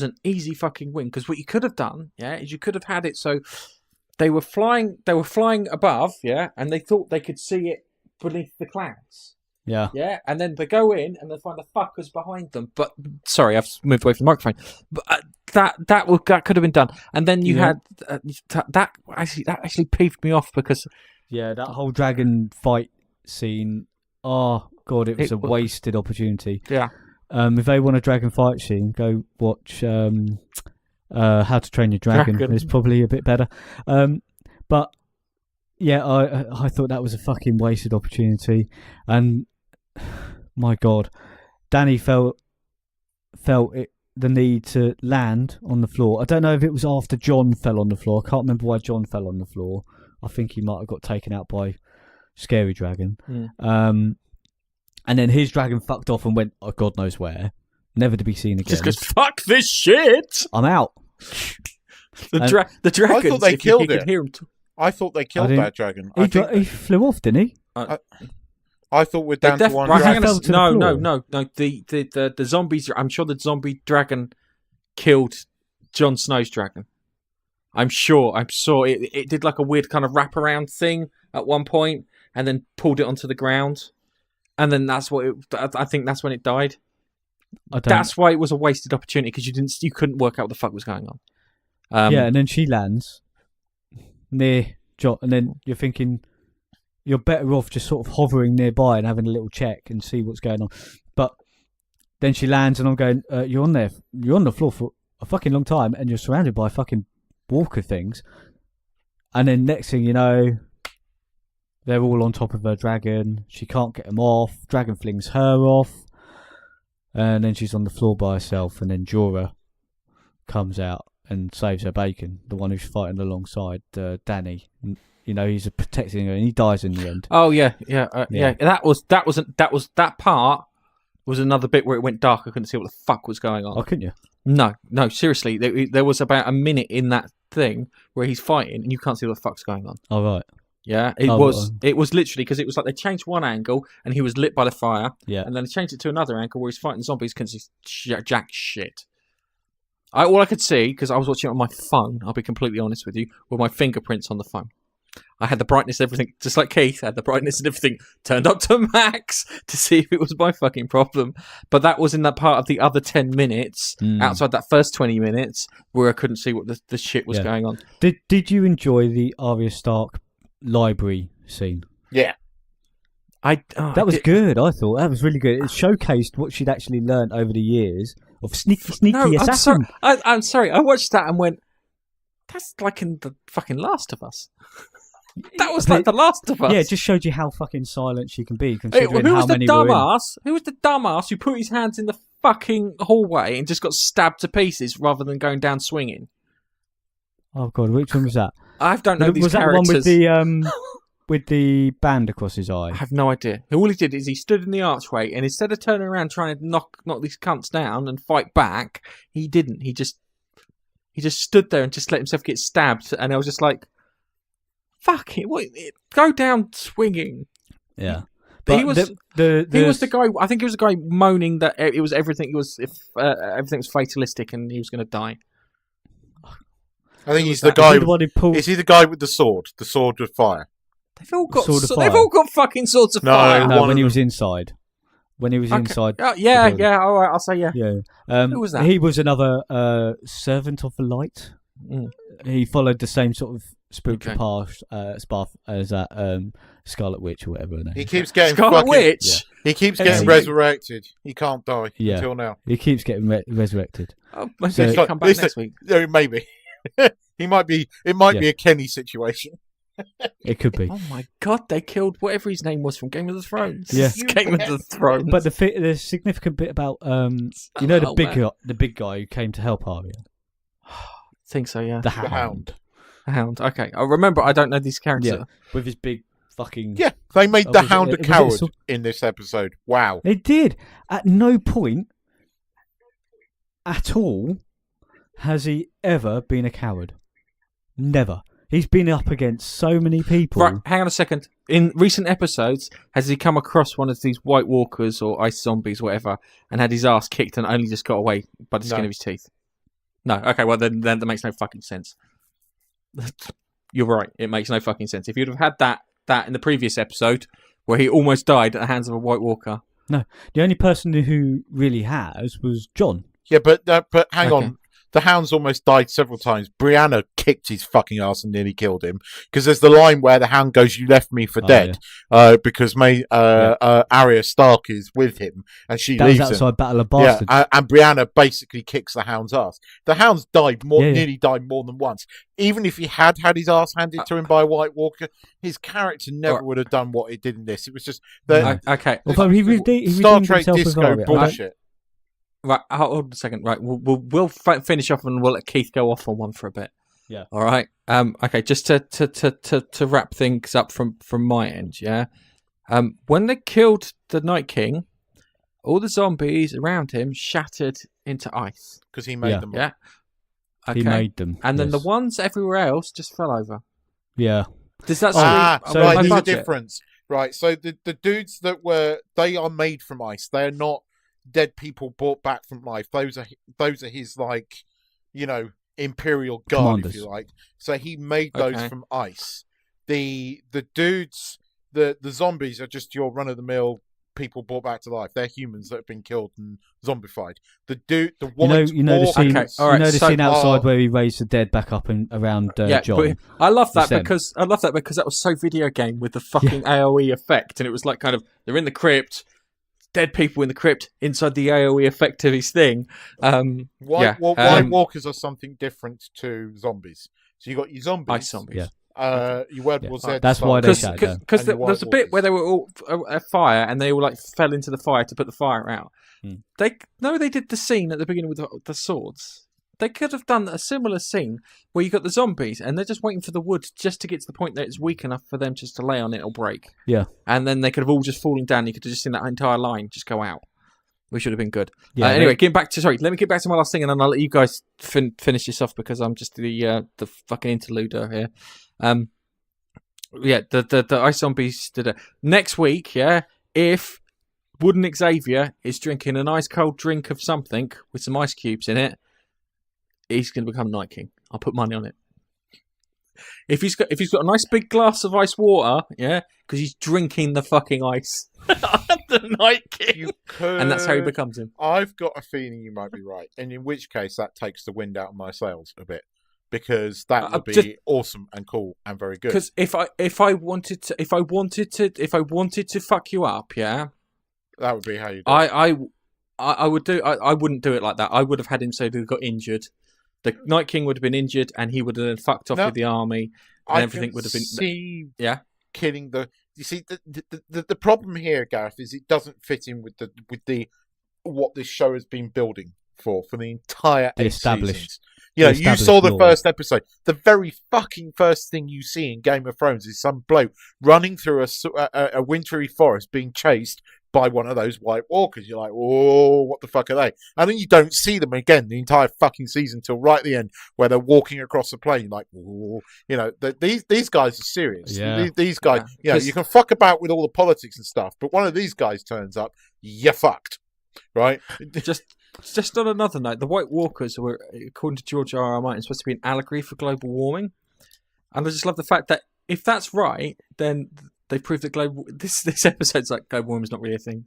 an easy fucking win because what you could have done, is you could have had it so they were flying above, and they thought they could see it beneath the clouds. Yeah, and then they go in and they find the fuckers behind them. But sorry, I've moved away from the microphone. But that could have been done. And then you had that actually peeved me off because that whole dragon fight scene. Oh god, it was a wasted opportunity. Yeah. If they want a dragon fight scene, go watch How to Train Your Dragon. It's probably a bit better. But yeah, I thought that was a fucking wasted opportunity, and my god, Dany felt the need to land on the floor. I don't know if it was after Jon fell on the floor. I can't remember why Jon fell on the floor. I think he might have got taken out by Scary Dragon. And then his dragon fucked off and went, God knows where, never to be seen again. Just goes, fuck this shit. I'm out. The dragon. I thought they killed it. Could hear him I thought they killed that dragon. He flew off, didn't he? I thought we're down to one dragon. No. The zombies. I'm sure the zombie dragon killed Jon Snow's dragon. I'm sure. It did like a weird kind of wraparound thing at one point, and then pulled it onto the ground, and then that's what. I think that's when it died. That's why it was a wasted opportunity because you couldn't work out what the fuck was going on. And then she lands near Jon, and then you're thinking you're better off just sort of hovering nearby and having a little check and see what's going on. But then she lands, and I'm going, you're on the floor for a fucking long time, and you're surrounded by fucking walker things. And then next thing you know, they're all on top of her dragon. She can't get them off. Dragon flings her off, and then she's on the floor by herself. And then Jorah comes out and saves her bacon, the one who's fighting alongside Dany. he's protecting her, and he dies in the end. Oh yeah. That part was another bit where it went dark. I couldn't see what the fuck was going on. Oh, couldn't you? No, seriously. There was about a minute in that thing where he's fighting, and you can't see what the fuck's going on. Oh, right. Yeah, it was literally because it was like they changed one angle and he was lit by the fire, and then they changed it to another angle where he's fighting zombies because he's jack shit. All I could see, because I was watching it on my phone, I'll be completely honest with you, were my fingerprints on the phone. I had the brightness, everything, just like Keith had the brightness and everything turned up to max to see if it was my fucking problem. But that was in that part of the other 10 minutes, outside that first 20 minutes, where I couldn't see what the shit was going on. Did you enjoy the Arya Stark library scene? Yeah. That was good, I thought. That was really good. It showcased what she'd actually learned over the years of sneaky assassin. I'm sorry. I watched that and went, that's like in the fucking Last of Us. That was like the Last of Us. Yeah, it just showed you how fucking silent she can be, considering how many Who was the dumbass who put his hands in the fucking hallway and just got stabbed to pieces rather than going down swinging? Oh god, which one was that? I don't know these characters. Was that the one with the band across his eye? I have no idea. All he did is he stood in the archway, and instead of turning around trying to knock these cunts down and fight back, he didn't. He just stood there and just let himself get stabbed, and I was just like, fuck it, go down swinging. Yeah. But he was the guy. I think he was the guy moaning that it was everything was everything was fatalistic and he was going to die. I think he's the guy. Is he the guy with the sword with fire? They've all got fucking swords of fire. No, when he was inside. When he was inside. Yeah. All right, I'll say yeah. Yeah. Who was that? He was another servant of the light. He followed the same sort of spiritual path as that Scarlet Witch or whatever her name. He keeps getting Witch. Yeah. He keeps getting resurrected. He can't die until now. He keeps getting resurrected. Oh, maybe he'll come back next week. Maybe. He might be. It might be a Kenny situation. It could be. Oh my god! They killed whatever his name was from Game of the Thrones. Yeah, Game of the Thrones. But the significant bit about the big guy who came to help Arya. I think so. Yeah. The Hound. The Hound. Okay. I remember. I don't know these characters. Yeah. With his big fucking. Yeah. They made the Hound a coward in this episode. Wow. They did. At no point at all has he ever been a coward. Never. He's been up against so many people. Right, hang on a second. In recent episodes, has he come across one of these White Walkers or ice zombies, whatever, and had his ass kicked and only just got away by the skin of his teeth? No. Okay, well, then that makes no fucking sense. You're right. It makes no fucking sense. If you'd have had that in the previous episode, where he almost died at the hands of a White Walker. No. The only person who really has was John. Yeah, but hang on. The Hound's almost died several times. Brianna kicked his fucking ass and nearly killed him. Because there's the line where the Hound goes, "You left me for dead," because Arya Stark is with him, and she leaves him. That was outside Battle of Bastards. Yeah, and Brianna basically kicks the Hound's ass. The Hound's nearly died more than once. Even if he had his ass handed to him by a White Walker, his character never would have done what he did in this. It was just okay. Well, he Star Trek disco bullshit. Right, hold on a second. Right, we'll finish off and we'll let Keith go off on one for a bit. Yeah. All right. Okay. Just to wrap things up from my end. Yeah. When they killed the Night King, all the zombies around him shattered into ice because he made them. Yeah. Okay. He made them, and then the ones everywhere else just fell over. Yeah. Does that there's a difference, right? So the dudes they are made from ice. They are not dead people brought back from life. Those are his Imperial Guard, commanders, if you like. So he made those from ice. The dudes, the zombies are just your run of the mill people brought back to life. They're humans that have been killed and zombified. The white the scene outside where he raised the dead back up and around John. I love that because that was so video game with the fucking AOE effect, and it was like kind of they're in the crypt. Dead people in the crypt inside the AOE effect of his thing. White walkers are something different to zombies. So you got your zombies, ice zombies. Your World War Z. That's why they shut down. Because there's a bit where they were all a fire and they all like fell into the fire to put the fire out. They did the scene at the beginning with the swords. They could have done a similar scene where you got the zombies and they're just waiting for the wood just to get to the point that it's weak enough for them just to lay on it or break. Yeah. And then they could have all just fallen down. You could have just seen that entire line just go out. We should have been good. Yeah, Anyway, let me get back to my last thing, and then I'll let you guys finish this off because I'm just the fucking interluder here. The ice zombies did it. Next week, if Wooden Xavier is drinking an ice cold drink of something with some ice cubes in it, he's going to become Night King. I'll put money on it. If he's got a nice big glass of ice water, because he's drinking the fucking ice, the Night King, and that's how he becomes him. I've got a feeling you might be right, and in which case that takes the wind out of my sails a bit, because that would be awesome and cool and very good. Because if I wanted to fuck you up, that would be how you do it. I would do. I wouldn't do it like that. I would have had him so that he got injured. The Night King would have been injured, and he would have been fucked off with the army, and everything would have been. Killing the. You see, the problem here, Gareth, is it doesn't fit in with the what this show has been building for the entire 8 seasons. You saw the first episode. The very fucking first thing you see in Game of Thrones is some bloke running through a wintry forest being chased by one of those White Walkers. You're like, whoa, what the fuck are they? And then you don't see them again the entire fucking season till right at the end where they're walking across the plain. You're like, whoa. These guys are serious. Yeah. These guys, you can fuck about with all the politics and stuff, but one of these guys turns up, you're fucked. Right? Just on another note, the White Walkers were, according to George R.R. Martin, supposed to be an allegory for global warming. And I just love the fact that if that's right, then they proved that this episode's like global warming is not really a thing.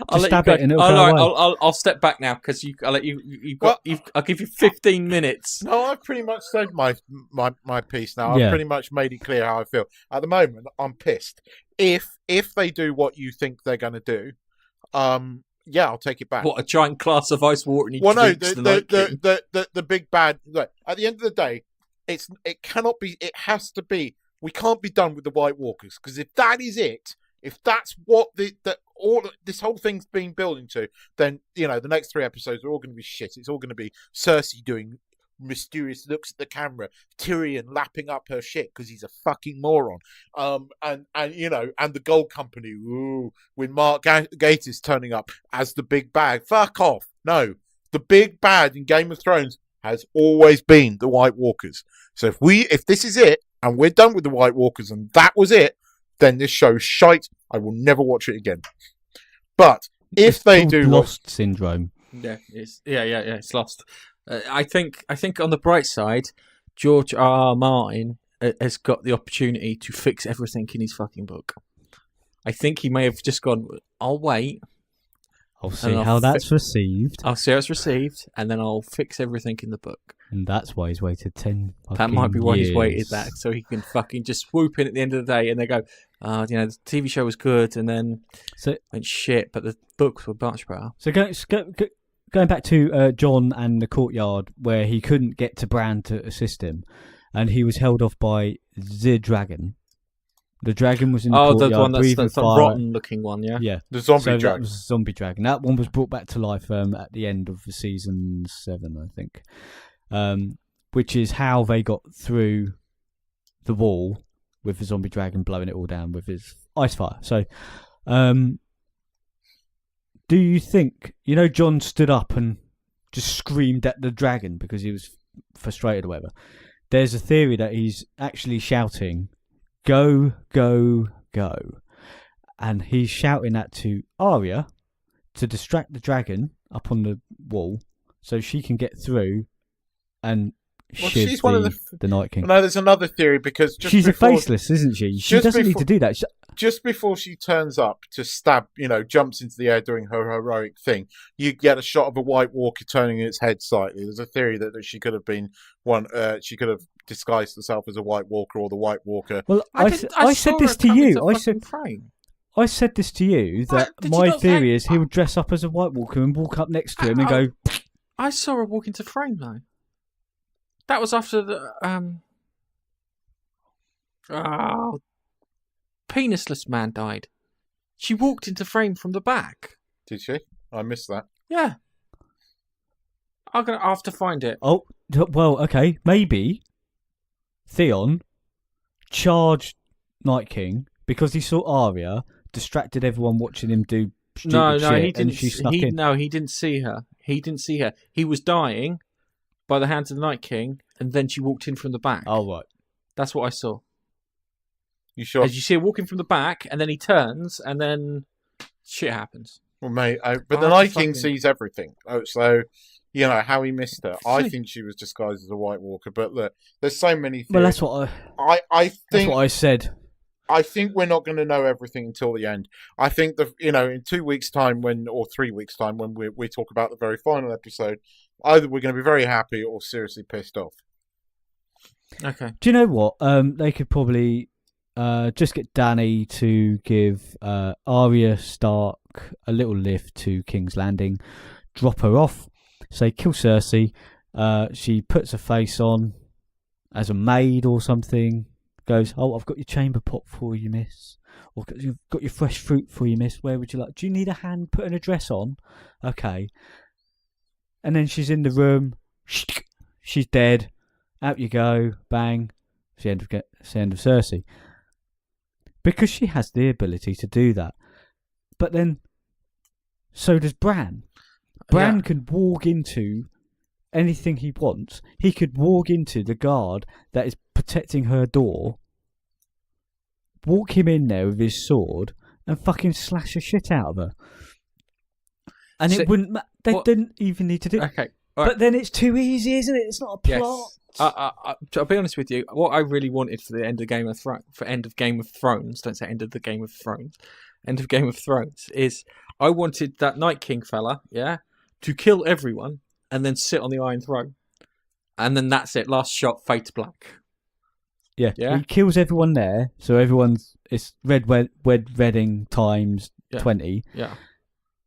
I'll step back now because I'll give you 15 minutes. No, I've pretty much said my piece now. I've pretty much made it clear how I feel. At the moment, I'm pissed. If they do what you think they're going to do, I'll take it back. What, a giant glass of ice water and he drinks the big bad. Look, at the end of the day, it cannot be. It has to be. We can't be done with the White Walkers, because if that is it, if that's what this whole thing's been building to, then the next 3 episodes are all going to be shit. It's all going to be Cersei doing mysterious looks at the camera, Tyrion lapping up her shit because he's a fucking moron, and the Gold Company, with Mark Gatiss turning up as the big bad. Fuck off! No, the big bad in Game of Thrones has always been the White Walkers. So if this is it, and we're done with the White Walkers, and that was it, then this show's shite. I will never watch it again. But if they do Lost syndrome, it's Lost. I think on the bright side, George R.R. Martin has got the opportunity to fix everything in his fucking book. I think he may have just gone, I'll wait. I'll see how that's received. I'll see how it's received, and then I'll fix everything in the book. And that's why he's waited 10 fucking That might be why years. he's waited that, so he can fucking just swoop in at the end of the day, and they go, the TV show was good, and then went shit, but the books were much better. So going back to John and the courtyard, where he couldn't get to Bran to assist him, and he was held off by the dragon. The dragon was in the courtyard. The one that's the fire. rotten-looking one, yeah? Yeah. The zombie dragon. That was zombie dragon. That one was brought back to life at the end of the season 7, I think. Which is how they got through the wall with the zombie dragon blowing it all down with his ice fire. So, do you think, John stood up and just screamed at the dragon because he was frustrated or whatever? There's a theory that he's actually shouting, "Go, go, go." And he's shouting that to Arya to distract the dragon up on the wall so she can get through and shiv the Night King. No, there's another theory, because she's a faceless, isn't she? She doesn't need to do that. Just before she turns up to stab, jumps into the air doing her heroic thing, you get a shot of a White Walker turning its head slightly. There's a theory that she could have been one. She could have disguised herself as a White Walker, or the White Walker. Well, I said this to you. I said this to you that my theory is he would dress up as a White Walker and walk up next to him and go. I saw her walk into frame though. That was after the penisless man died. She walked into frame from the back. Did she? I missed that. Yeah. I'm gonna have to find it. Oh, well, okay. Maybe Theon charged Night King because he saw Arya, distracted everyone watching him do stupid shit, he didn't. and she snuck in. No, he didn't see her. He was dying by the hands of the Night King, and then she walked in from the back. Oh, right. That's what I saw. You sure? As you see her walking from the back, and then he turns, and then shit happens. Well, mate, but the Night King sees everything. Oh, so you know how he missed her. I think she was disguised as a White Walker, but look, there's so many things. Well, that's what I think. That's what I said. I think we're not going to know everything until the end. I think that in 2 weeks' time, or 3 weeks' time, when we talk about the very final episode, either we're going to be very happy or seriously pissed off. Okay. Do you know what? They could probably just get Dany to give Arya Stark a little lift to King's Landing, drop her off, say kill Cersei. She puts a face on as a maid or something. Goes, oh, I've got your chamber pot for you, miss. Or you've got your fresh fruit for you, miss. Where would you like? Do you need a hand putting a dress on? Okay. And then she's in the room. She's dead. Out you go. Bang. It's the end of Cersei. Because she has the ability to do that. But then, so does Bran. Bran can walk into anything he wants. He could walk into the guard that is protecting her door, walk him in there with his sword, and fucking slash the shit out of her. And it wouldn't. They didn't even need to do. Okay, but then it's too easy, isn't it? It's not a plot. Yes. I'll be honest with you. What I really wanted for the end of Game of Thrones. Don't say end of the Game of Thrones. End of Game of Thrones is I wanted that Night King fella, to kill everyone and then sit on the Iron Throne, and then that's it. Last shot, fade to black. Yeah. He kills everyone there, so it's red wedding times 20. Yeah.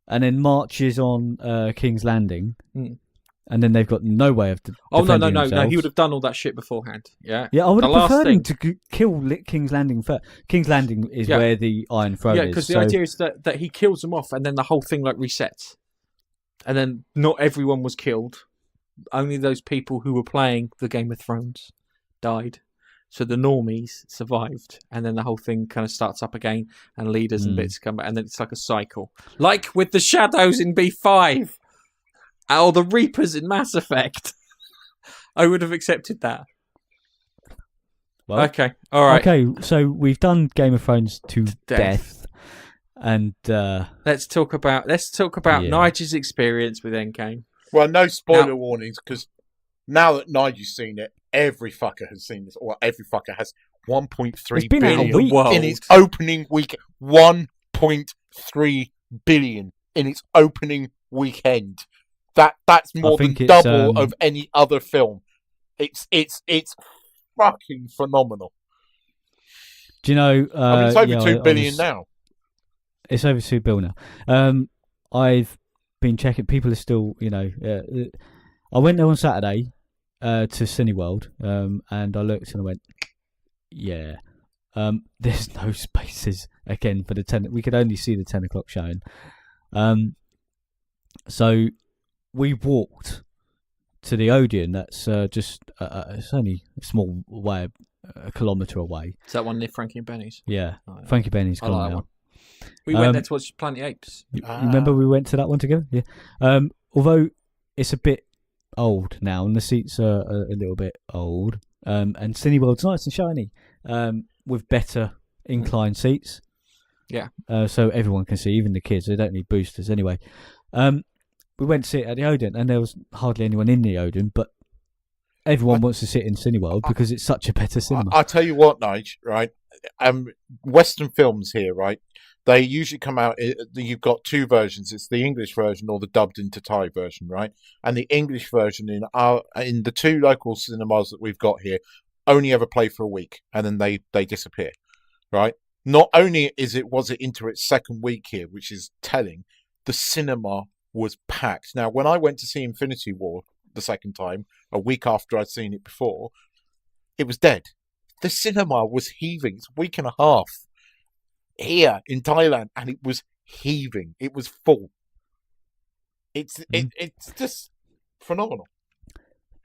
And then marches on King's Landing, and then they've got no way of defending themselves. No. He would have done all that shit beforehand. Yeah. Yeah, I would have preferred him to kill King's Landing first. King's Landing is where the Iron Throne is. Yeah, because the idea is that he kills them off, and then the whole thing resets, and then not everyone was killed. Only those people who were playing the Game of Thrones died. So the normies survived, and then the whole thing kind of starts up again, and leaders and bits come back, and then it's like a cycle. Like with the Shadows in B5, or the Reapers in Mass Effect. I would have accepted that. Well, okay, all right. Okay, so we've done Game of Thrones to death. And let's talk about Nigel's experience with Endgame. Well, no spoiler warnings, because now that Nigel's seen it, every fucker has seen this, or every fucker has 1.3 billion in its opening week. 1.3 billion in its opening weekend. That's more than double of any other film. It's fucking phenomenal. Do you know? It's over 2 billion now. It's over 2 billion now. I've been checking. People are still, I went there on Saturday to Cineworld, and I looked and I went, yeah. There's no spaces again for the 10. We could only see the 10 o'clock showing. So we walked to the Odeon. That's just it's only a small way, a kilometre away. Is that one near Frankie and Benny's? Yeah, Frankie Benny's gone like now. One. We went there to watch Planet Apes. You remember we went to that one together? Yeah. Although it's a bit old now, and the seats are a little bit old. And Cineworld's nice and shiny, with better inclined seats. Yeah. So everyone can see, even the kids. They don't need boosters anyway. We went to sit at the Odeon, and there was hardly anyone in the Odeon, but everyone wants to sit in Cineworld because it's such a better cinema. I'll tell you what, Nige, right? Western films here, right? They usually come out, you've got two versions. It's the English version or the dubbed into Thai version, right? And the English version in the two local cinemas that we've got here only ever play for a week, and then they disappear, right? Not only was it into its second week here, which is telling, the cinema was packed. Now, when I went to see Infinity War the second time, a week after I'd seen it before, it was dead. The cinema was heaving. It's a week and a half here in Thailand, and it was heaving. It was full. It's just phenomenal.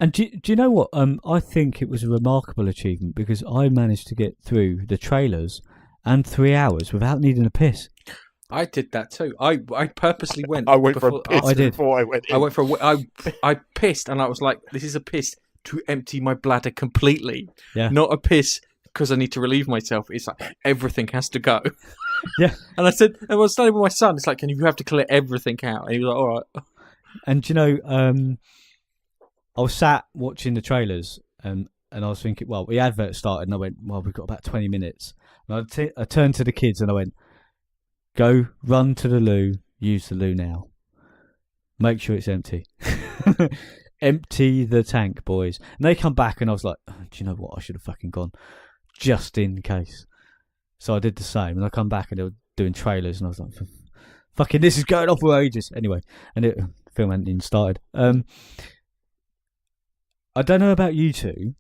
And do you know what? I think it was a remarkable achievement because I managed to get through the trailers and 3 hours without needing a piss. I did that too. I purposely went. I went for a piss I did. before I went in. I went for I pissed, and I was like, "This is a piss to empty my bladder completely, not a piss because I need to relieve myself." It's like everything has to go. Yeah. And I said, I was studying with my son. It's like, "Can you have to clear everything out?" And he was like, "All right." And you know, I was sat watching the trailers, and I was thinking, well, the advert started, and I went, well, we've got about 20 minutes. And I turned to the kids, and I went, go, run to the loo, use the loo now. Make sure it's empty. Empty the tank, boys. And they come back, and I was like, oh, do you know what? I should have fucking gone, just in case. So I did the same, and I come back, and they were doing trailers, and I was like, fucking, this is going on for ages. Anyway, and the film hadn't even started. I don't know about you two,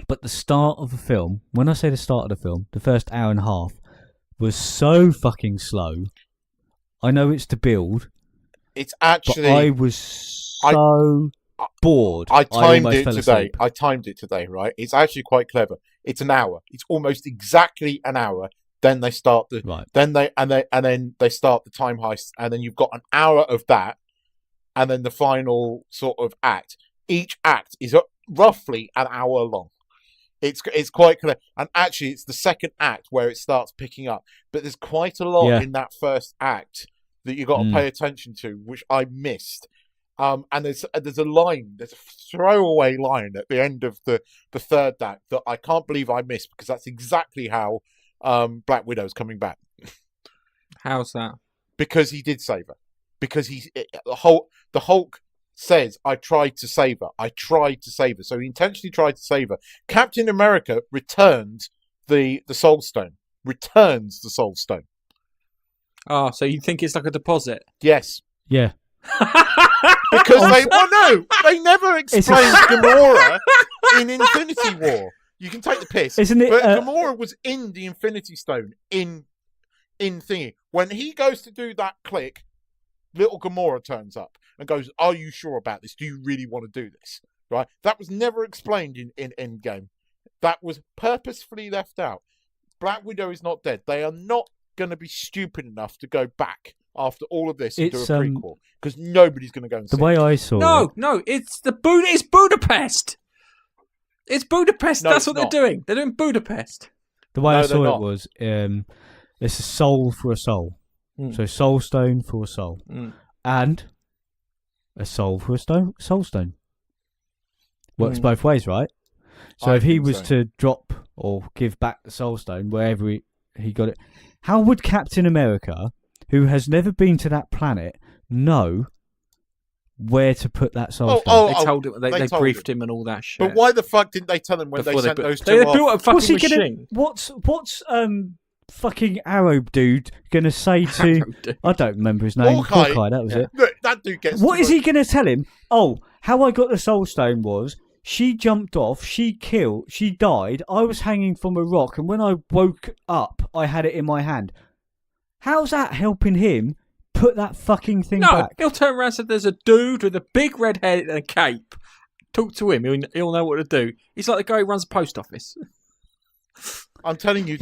but the start of the film, when I say the start of the film, the first hour and a half, was so fucking slow. I know it's to build. It's actually... But I was so bored. I timed it today. Asleep. I timed it today, right? It's actually quite clever. It's an hour. It's almost exactly an hour. Then they start the... Right. Then they start the time heist, and then you've got an hour of that, and then the final sort of act. Each act is roughly an hour long. It's quite clear, and actually, it's the second act where it starts picking up. But there's quite a lot in that first act that you got to pay attention to, which I missed. And there's a line, there's a throwaway line at the end of the third act that I can't believe I missed because that's exactly how Black Widow's coming back. How's that? Because he did save her. Because the Hulk says, I tried to save her. I tried to save her. So he intentionally tried to save her. Captain America returns the Soul Stone. Returns the Soul Stone. Oh, so you think it's like a deposit? Yes. Yeah. Because they never explained Gamora in Infinity War. You can take the piss. Isn't it? But Gamora was in the Infinity Stone in thingy. When he goes to do that click, little Gamora turns up and goes, are you sure about this? Do you really want to do this? Right? That was never explained in End Game. That was purposefully left out. Black Widow is not dead. They are not going to be stupid enough to go back after all of this and do a prequel. Because nobody's going to go and see it. The way I saw it... No, it's Budapest! It's Budapest. That's what they're doing. They're doing Budapest. The way I saw it was, it's a soul for a soul. So Soul Stone for a soul. And a soul for a Soul Stone. Works both ways, right? So if he was to drop or give back the Soul Stone wherever he got it, how would Captain America, who has never been to that planet, know where to put that Soul Stone? They told him. They briefed him and all that shit. But why the fuck didn't they tell him when they sent those two They off? built a fucking machine. What's fucking Arrow dude gonna say to... I don't remember his name. Hawkeye, that was it. Look, that dude gets... What is he gonna tell him? Oh, how I got the Soul Stone was... She jumped off, she died, I was hanging from a rock, and when I woke up, I had it in my hand. How's that helping him put that fucking thing back? No, he'll turn around and say there's a dude with a big red head and a cape. Talk to him, he'll know what to do. He's like the guy who runs the post office. I'm telling you,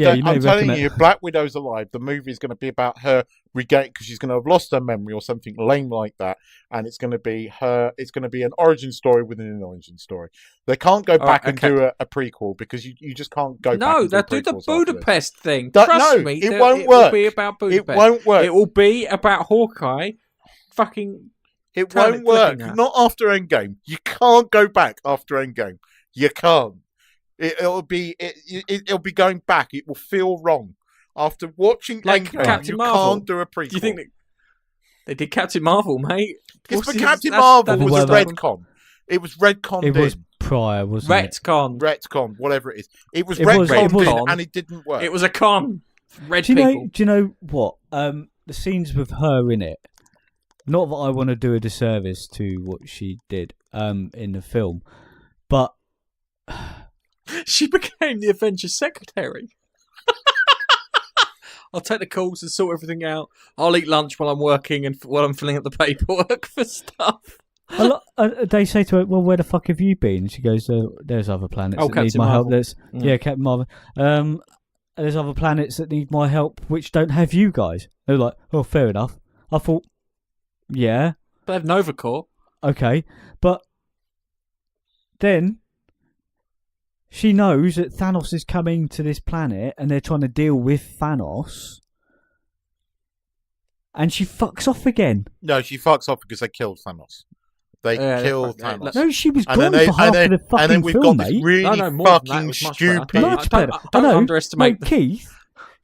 Black Widow's alive. The movie is going to be about her regaining, because she's going to have lost her memory or something lame like that, and it's going to be her. It's going to be an origin story within an origin story. They can't go back and do a prequel because you just can't go back. No, they'll do the Budapest thing. Trust me, it won't work. Will be about Budapest. It won't work. It will be about Hawkeye. Fucking. It won't work. Not after Endgame. You can't go back after Endgame. You can't. It'll be going back. It will feel wrong. After watching Endgame, Captain you Marvel. can't do a prequel. Do you think they did Captain Marvel, mate? Yes, but Captain Marvel was a retcon. It was retconned. It was prior, wasn't it? Retcon, whatever it is. It was retconned and it didn't work. It was a con. Do you know what? The scenes with her in it. Not that I want to do a disservice to what she did in the film, but she became the Avengers secretary. I'll take the calls and sort everything out. I'll eat lunch while I'm working and while I'm filling out the paperwork for stuff. a they say to her, "Well, where the fuck have you been?" And she goes, "There's other planets that need Captain my help. Marvel. Yeah, Captain Marvel. There's other planets that need my help, which don't have you guys." They're like, "Oh, fair enough." I thought, yeah, They have Nova Corps. okay, but then she knows that Thanos is coming to this planet, and they're trying to deal with Thanos. And she fucks off again. No, she fucks off because they killed Thanos. They killed Thanos. No, she was And gone then for half of the fucking and then we've film, got this mate. really No, more than that. It fucking was much better. stupid. Much better. Don't I know. underestimate. Mate,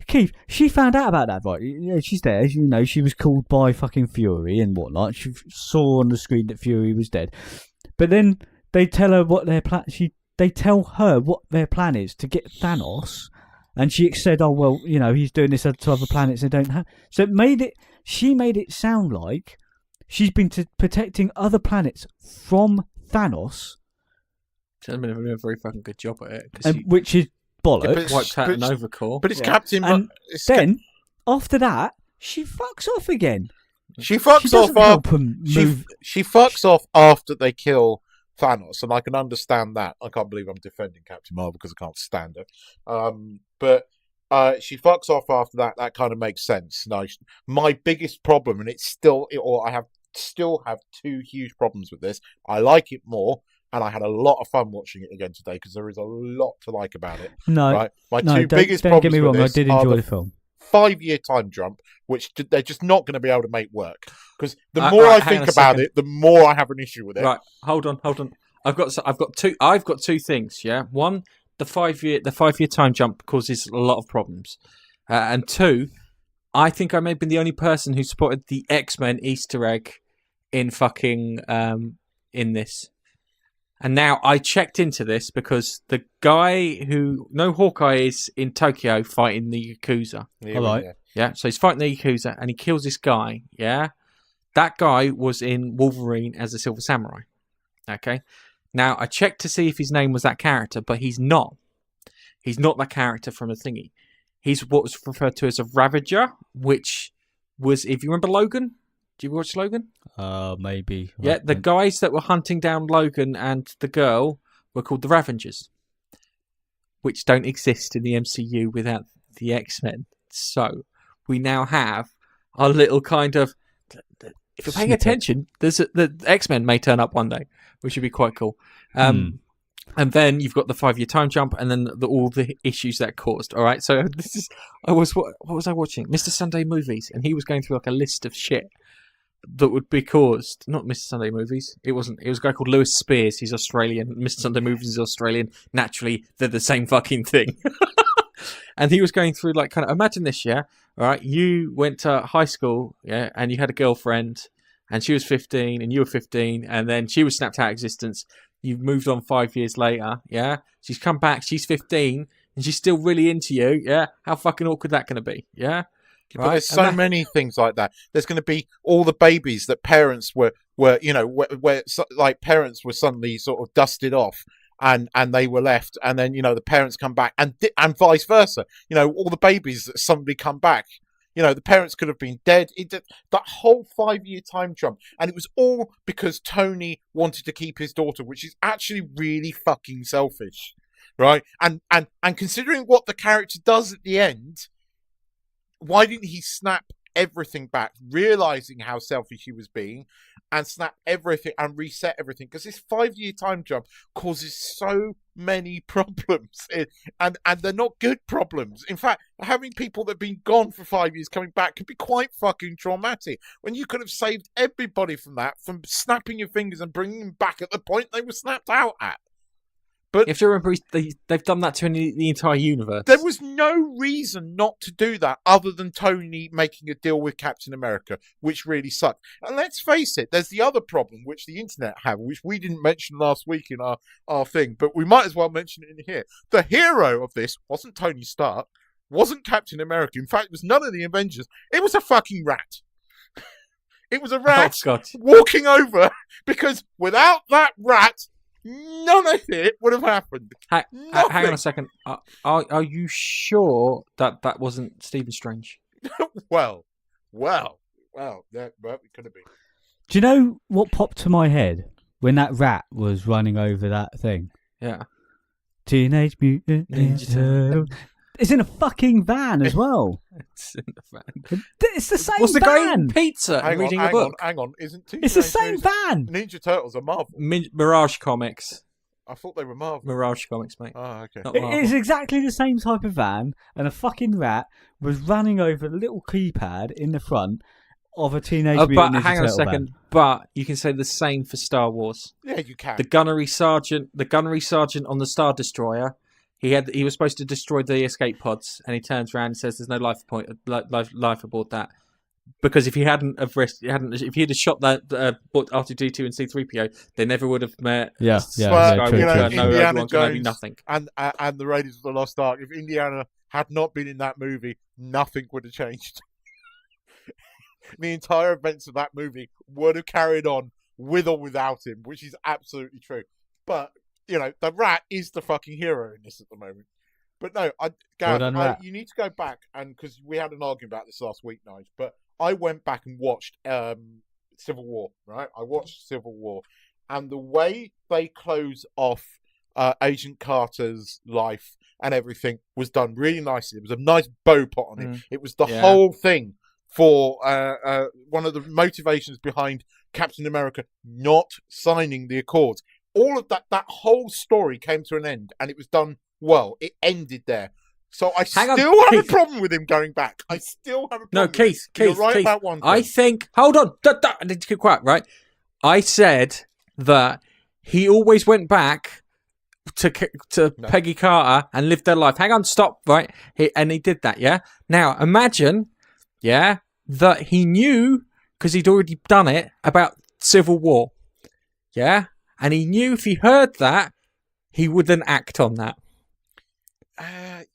Keith, she found out about that, right? Yeah, she's there. You know, she was called by fucking Fury and whatnot. She saw on the screen that Fury was dead. But then they tell her what their plan. They tell her what their plan is to get Thanos, and she said, "Oh well, you know, he's doing this to other planets they don't have." So she made it sound like she's been protecting other planets from Thanos, She hasn't been doing a very fucking good job at it. which is bollocks. but- Wiped out Nova Corps. But it's Yeah. Captain. And it's then after that, she fucks off again. she fucks She doesn't off. help him move. She fucks off after they kill Thanos, and I can understand that. I can't believe I'm defending Captain Marvel because I can't stand her. But she fucks off after that. That kind of makes sense. No, my biggest problem, and I still have two huge problems with this. I like it more, and I had a lot of fun watching it again today because there is a lot to like about it. No, Right, my no, two biggest don't problems get me with wrong. I this did are enjoy the the film. 5-year time jump, which they're just not going to be able to make work. Because the Right, more I hang on think a about second. it, the more I have an issue with it. Right, hold on. I've got two things. Yeah, one, the 5-year time jump causes a lot of problems, and two, I think I may have been the only person who spotted the X-Men Easter egg in fucking in this. And now I checked into this because the guy Hawkeye is in Tokyo fighting the Yakuza. Yeah, All right. yeah. Yeah, so he's fighting the Yakuza and he kills this guy. Yeah, that guy was in Wolverine as a Silver Samurai. Okay, now I checked to see if his name was that character, but he's not. He's not that character from the thingy. He's what was referred to as a Ravager, which was, if you remember Logan. Do you watch Logan? Maybe. Yeah, the guys that were hunting down Logan and the girl were called the Ravengers, which don't exist in the MCU without the X-Men. So we now have our little kind of. If you're paying Snippet. attention, the X-Men may turn up one day, which would be quite cool. And then you've got the 5-year time jump, and then all the issues that caused. All right, so what was I watching? Mr. Sunday Movies, and he was going through like a list of shit that would be caused. Not Mr. Sunday Movies. It wasn't. It was a guy called Lewis Spears. He's Australian. Mr. Sunday Movies is Australian. Naturally, they're the same fucking thing. And he was going through like kind of, imagine this, yeah. All right, you went to high school, yeah, and you had a girlfriend, and she was 15, and you were 15, and then she was snapped out of existence. You've moved on 5 years later, yeah. She's come back. She's 15, and she's still really into you, yeah. How fucking awkward that going to be, yeah? But there's so many things like that. There's going to be all the babies that parents were you know, where like parents were suddenly sort of dusted off, and they were left, and then, you know, the parents come back, and vice versa. You know, all the babies that suddenly come back. You know, the parents could have been dead. That whole 5-year time jump, and it was all because Tony wanted to keep his daughter, which is actually really fucking selfish, right? And considering what the character does at the end, why didn't he snap everything back, realizing how selfish he was being, and snap everything and reset everything? Because this 5-year time jump causes so many problems, and they're not good problems. In fact, having people that have been gone for 5 years coming back can be quite fucking traumatic, when you could have saved everybody from that, from snapping your fingers and bringing them back at the point they were snapped out at. But you have to remember, they've done that to the entire universe. There was no reason not to do that other than Tony making a deal with Captain America, which really sucked. And let's face it, there's the other problem, which the internet have, which we didn't mention last week in our thing, but we might as well mention it in here. The hero of this wasn't Tony Stark, wasn't Captain America. In fact, it was none of the Avengers. It was a fucking rat. It was a rat walking over, because without that rat, none of it would have happened. Hang on a second. Are you sure that wasn't Stephen Strange? well, it could have been. Do you know what popped to my head? when that rat was running over that thing. Yeah. Teenage Mutant Ninja Turtles. It's in a fucking van as well. It's in the van. It's the same What's the guy eating van. pizza and reading a book? Hang on. Isn't It's the same van. Ninja Turtles are Marvel? Mirage Comics. I thought they were Marvel. Mirage Comics, mate. Oh, okay. Not It Marvel. is exactly the same type of van, and a fucking rat was running over the little keypad in the front of a Teenage Mutant But Ninja hang on a Turtle second. van. But you can say the same for Star Wars. Yeah, you can. The gunnery sergeant on the Star Destroyer. He was supposed to destroy the escape pods, and he turns around and says, "There's no life aboard that." Because if he hadn't have if he'd have shot that R2D2 and C3PO, they never would have met. Yeah, But, true, you know, true. Indiana Obi-Wan Kenobi, Jones nothing. and the Raiders of the Lost Ark. If Indiana had not been in that movie, nothing would have changed. The entire events of that movie would have carried on with or without him, which is absolutely true. But you know, the rat is the fucking hero in this at the moment. But no, Gareth, you need to go back and because we had an argument about this last week, Nigel. But I went back and watched Civil War. Right, I watched Civil War, and the way they close off Agent Carter's life and everything was done really nicely. It was a nice bow put on it. It was the whole thing for one of the motivations behind Captain America not signing the Accords. All of that whole story came to an end, and it was done well. It ended there. So I still have a problem with him going back. I still have a problem. No, Keith, You're right about one thing. I think. Hold on. I need to keep quiet, right? I said that he always went back to Peggy Carter and lived their life. Hang on, stop, right? And he did that, yeah? Now, imagine, yeah, that he knew, because he'd already done it, about Civil War, yeah? And he knew if he heard that, he would then act on that.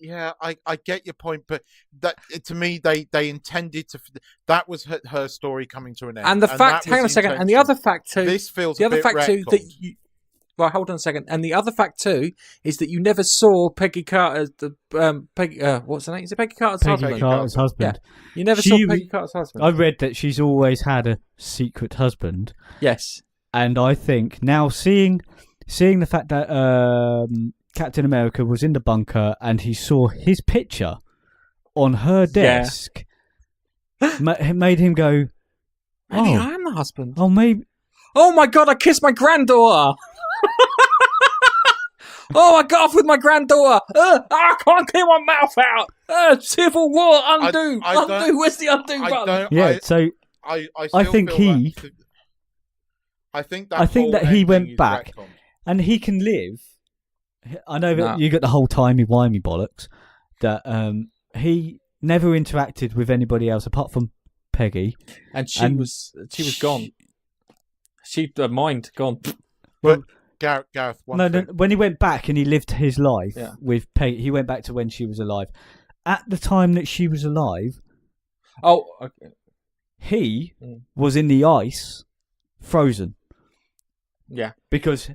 Yeah, I get your point, but that to me, they intended to. That was her story coming to an end. And the fact, hang on a second, and the other fact too, this feels the a other bit fact too retconned. that you. Right, hold on a second. And the other fact too is that you never saw Peggy Carter, Peggy. What's her name? Is it Peggy Carter's husband? Peggy Carter's husband. Yeah. You never saw Peggy Carter's husband. I read that she's always had a secret husband. Yes. And I think now seeing the fact that Captain America was in the bunker and he saw his picture on her desk, made him go, Maybe I am the husband. Oh, maybe. Oh my God! I kissed my granddaughter. Oh, I got off with my granddaughter. I can't clear my mouth out. Civil War, undo. Undo. Where's the undo button? I think that he went back and he can live. I know that you got the whole timey-wimey bollocks that he never interacted with anybody else apart from Peggy. And she was gone. Her mind gone. But Gareth, when he went back and he lived his life with Peggy, he went back to when she was alive. At the time that she was alive, he was in the ice, frozen. Yeah, because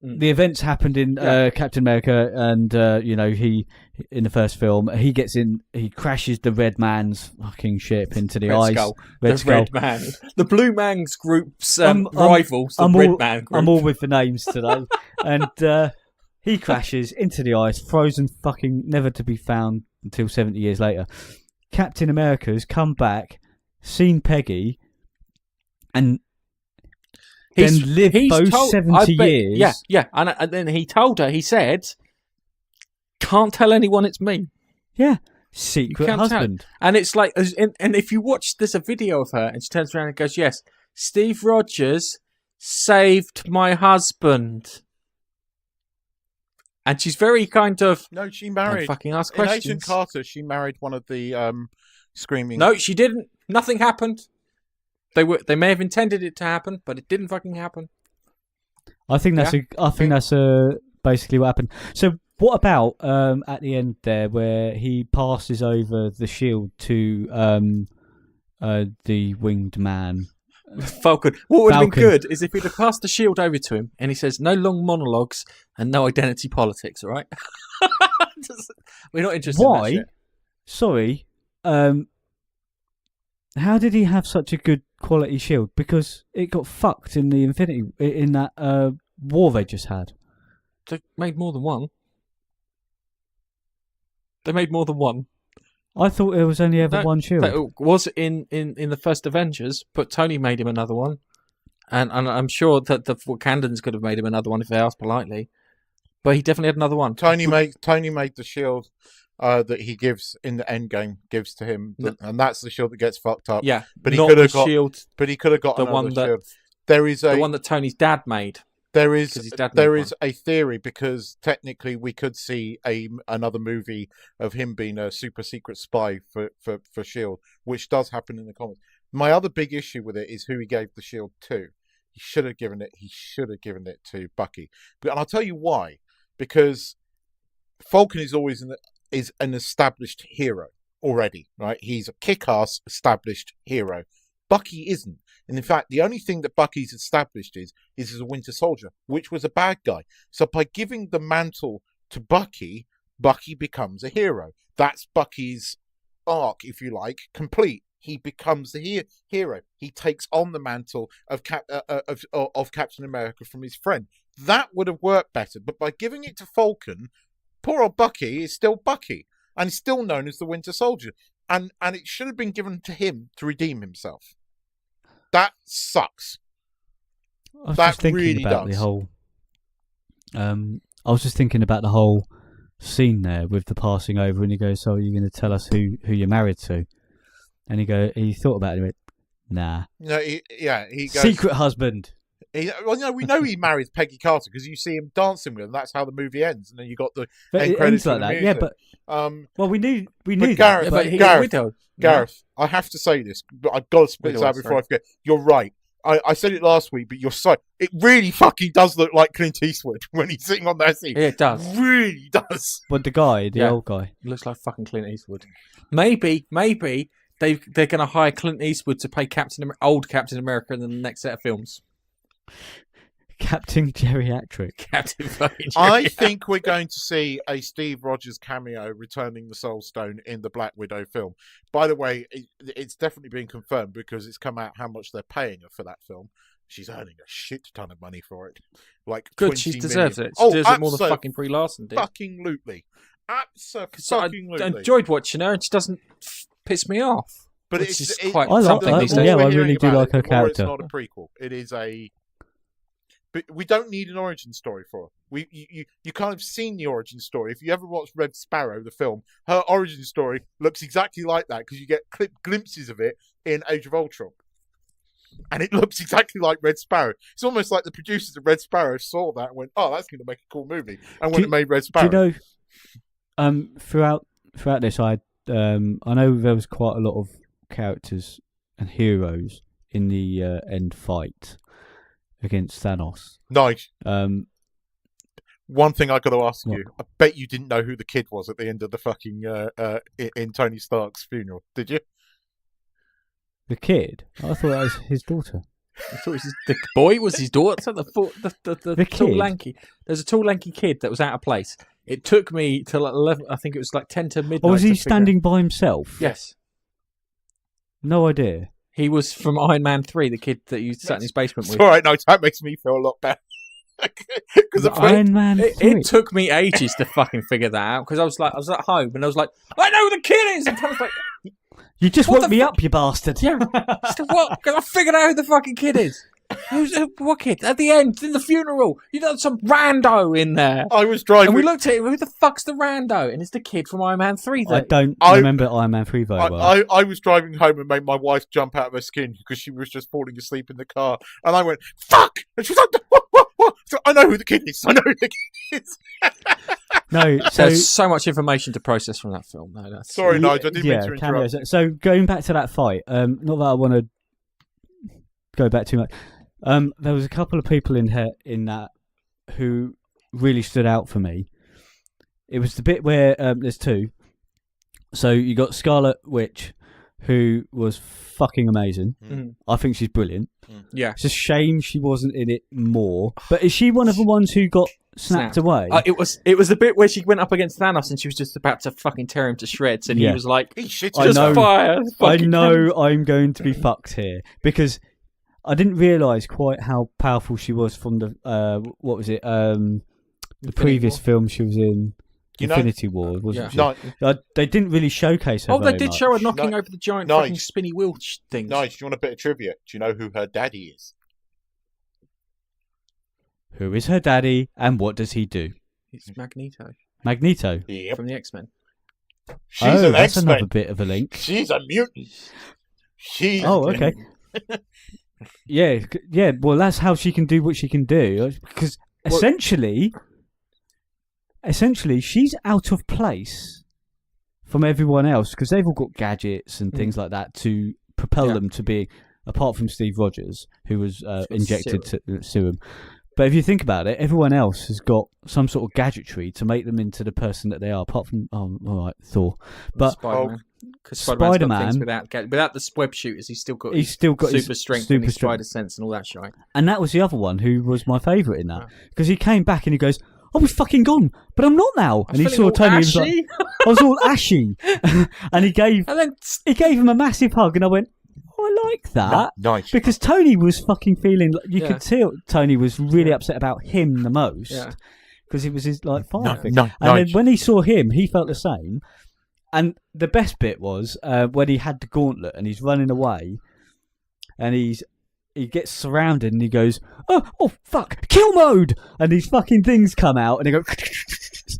the events happened in Captain America, and he in the first film he gets in, he crashes the Red Man's fucking ship into the ice. Red Skull. Red Man, the Blue Man's group's rivals. The Red Man group. I'm all with the names today, and he crashes into the ice, frozen, fucking never to be found until 70 years later. Captain America's come back, seen Peggy, and then lived those 70 years. Yeah. And then he told her, he said, can't tell anyone it's me. Yeah. Secret husband. And it's like, and if you watch, there's a video of her and she turns around and goes, yes, Steve Rogers saved my husband. And she's very kind of... No, she married... Fucking ask in questions. Agent Carter, she married one of the screaming... No, she didn't. Nothing happened. They may have intended it to happen, but it didn't fucking happen. I think that's basically what happened. So what about at the end there where he passes over the shield to the winged man? Falcon. What would have been good is if he'd have passed the shield over to him and he says, no long monologues and no identity politics, all right? We're not interested in that shit. Sorry. How did he have such a good quality shield? Because it got fucked in the in that war they just had. They made more than one. They made more than one. I thought there was only ever one shield. That was in the first Avengers, but Tony made him another one. And I'm sure that the Wakandans could have made him another one if they asked politely. But he definitely had another one. Tony made the shield that he gives in the end game, gives to him, and that's the shield that gets fucked up. Yeah, but he not could have the got shield. But he could have got The another one that shield. There is the one that Tony's dad made. There is 'Cause his dad made one. a theory, because technically we could see another movie of him being a super secret spy for Shield, which does happen in the comics. My other big issue with it is who he gave the shield to. He should have given it to Bucky, and I'll tell you why. Because Falcon is always an established hero already, right? He's a kick-ass established hero. Bucky isn't. And in fact, the only thing that Bucky's established is as a Winter Soldier, which was a bad guy. So by giving the mantle to Bucky, Bucky becomes a hero. That's Bucky's arc, if you like, complete. He becomes the hero. He takes on the mantle of Captain America from his friend. That would have worked better. But by giving it to Falcon, poor old Bucky is still Bucky. And he's still known as the Winter Soldier. And it should have been given to him to redeem himself. That sucks. I was That just thinking really about does. the whole. I was just thinking about the whole scene there with the passing over, and he goes, "So you're going to tell us who you're married to?" And he thought about it and he went, "Nah." No, he goes, Secret husband. we know he marries Peggy Carter because you see him dancing with her, and that's how the movie ends. And then you got the But end it credits ends like for the that. music. Yeah, but well, we knew Gareth, that. Yeah, but he's Gareth, widowed. Gareth, I have to say this, but I've got to spit this Widowed, out before sorry. I forget. You're right. I said it last week, but you're sorry. It really fucking does look like Clint Eastwood when he's sitting on that seat. Yeah, it does. It really does. But the Yeah. old guy. Looks like fucking Clint Eastwood. Maybe they're going to hire Clint Eastwood to play old Captain America in the next set of films. Captain Geriatric. Captain fucking I Jerry. think we're going to see a Steve Rogers cameo returning the Soul Stone in the Black Widow film. By the way, it's definitely been confirmed because it's come out how much they're paying her for that film. She's earning a shit ton of money for it. Like Good, 20 she million. deserves it. She Oh, deserves it more than fucking Brie Larson did. Fucking lootly. So I Absolutely. enjoyed watching her, and she doesn't piss me off. But which it's is it, quite I like something that. these the days. Yeah, more I we're hearing really do about like it, her the more it's character. not a prequel. It is a. But we don't need an origin story for her. You kind of seen the origin story. If you ever watched Red Sparrow, the film, her origin story looks exactly like that because you get glimpses of it in Age of Ultron. And it looks exactly like Red Sparrow. It's almost like the producers of Red Sparrow saw that and went, "Oh, that's going to make a cool movie," and went and made Red Sparrow. Do you know? Throughout this, I know there was quite a lot of characters and heroes in the end fight against Thanos. Nice. One thing I got to ask What? you: I bet you didn't know who the kid was at the end of the fucking in Tony Stark's funeral, did you? The kid? I thought that was his daughter. I thought it was the boy was his daughter. So the tall kid? lanky. There's a tall lanky kid that was out of place. It took me till 11. I think it was like 10 to midnight. Or was to he figure standing by himself? Yes, No idea. he was from Iron Man 3. The kid that you sat in his basement It's with. all right. No, that makes me feel a lot better. Because Iron Man 3. It took me ages to fucking figure that out because I was at home and I was like, I know who the kid is. And I was like, You just What woke the me fu- up, you bastard. yeah, what? Because I figured out who the fucking kid is. What kid? At the end, in the funeral, you got some rando in there. I was driving. And we looked at him, who the fuck's the rando? And it's the kid from Iron Man 3. I don't remember Iron Man 3 very well. I was driving home and made my wife jump out of her skin because she was just falling asleep in the car, and I went "fuck," and she was like, "What?" So I know who the kid is. I know who the kid is. No, so There's so much information to process from that film. No, that's Sorry, Nigel, I didn't mean to interrupt. cameos. So going back to that fight, not that I want to go back too much. There was a couple of people in that who really stood out for me. It was the bit where there's two. So you got Scarlet Witch, who was fucking amazing. Mhm. I think she's brilliant. Yeah. It's a shame she wasn't in it more. But is she one of the ones who got snapped away. It was the bit where she went up against Thanos and she was just about to fucking tear him to shreds, and he was like, fire! I know I'm going to be fucked here because I didn't realise quite how powerful she was from the what was it? The previous film she was in. Infinity War, wasn't she? No. They didn't really showcase her. Oh, they very did much. show her knocking over the giant fucking spinny wheel things. Nice. Do you want a bit of trivia? Do you know who her daddy is? Who is her daddy, and what does he do? It's Magneto. Magneto? Yep. From the X-Men. She's an that's X-Men. another bit of a link. She's a mutant. Oh, okay. yeah. Well, that's how she can do what she can do. Because essentially, she's out of place from everyone else because they've all got gadgets and things like that to propel them to be, apart from Steve Rogers, who was injected serum. But if you think about it, everyone else has got some sort of gadgetry to make them into the person that they are, apart from, all right, Thor. But Spider-Man, without the web shooters, he's still got super strength and his spider sense and all that shit. And that was the other one who was my favourite in that. Because he came back and he goes, I was fucking gone, but I'm not now. And he saw Tony and he was like, I was all ashy. And he gave him a massive hug and I went, I like that. Nice. Because Tony was fucking feeling, you could tell Tony was really upset about him the most. Because it was his father thing. And then when he saw him, he felt the same. And the best bit was when he had the gauntlet and he's running away and he gets surrounded and he goes, oh fuck, kill mode! And these fucking things come out and they go,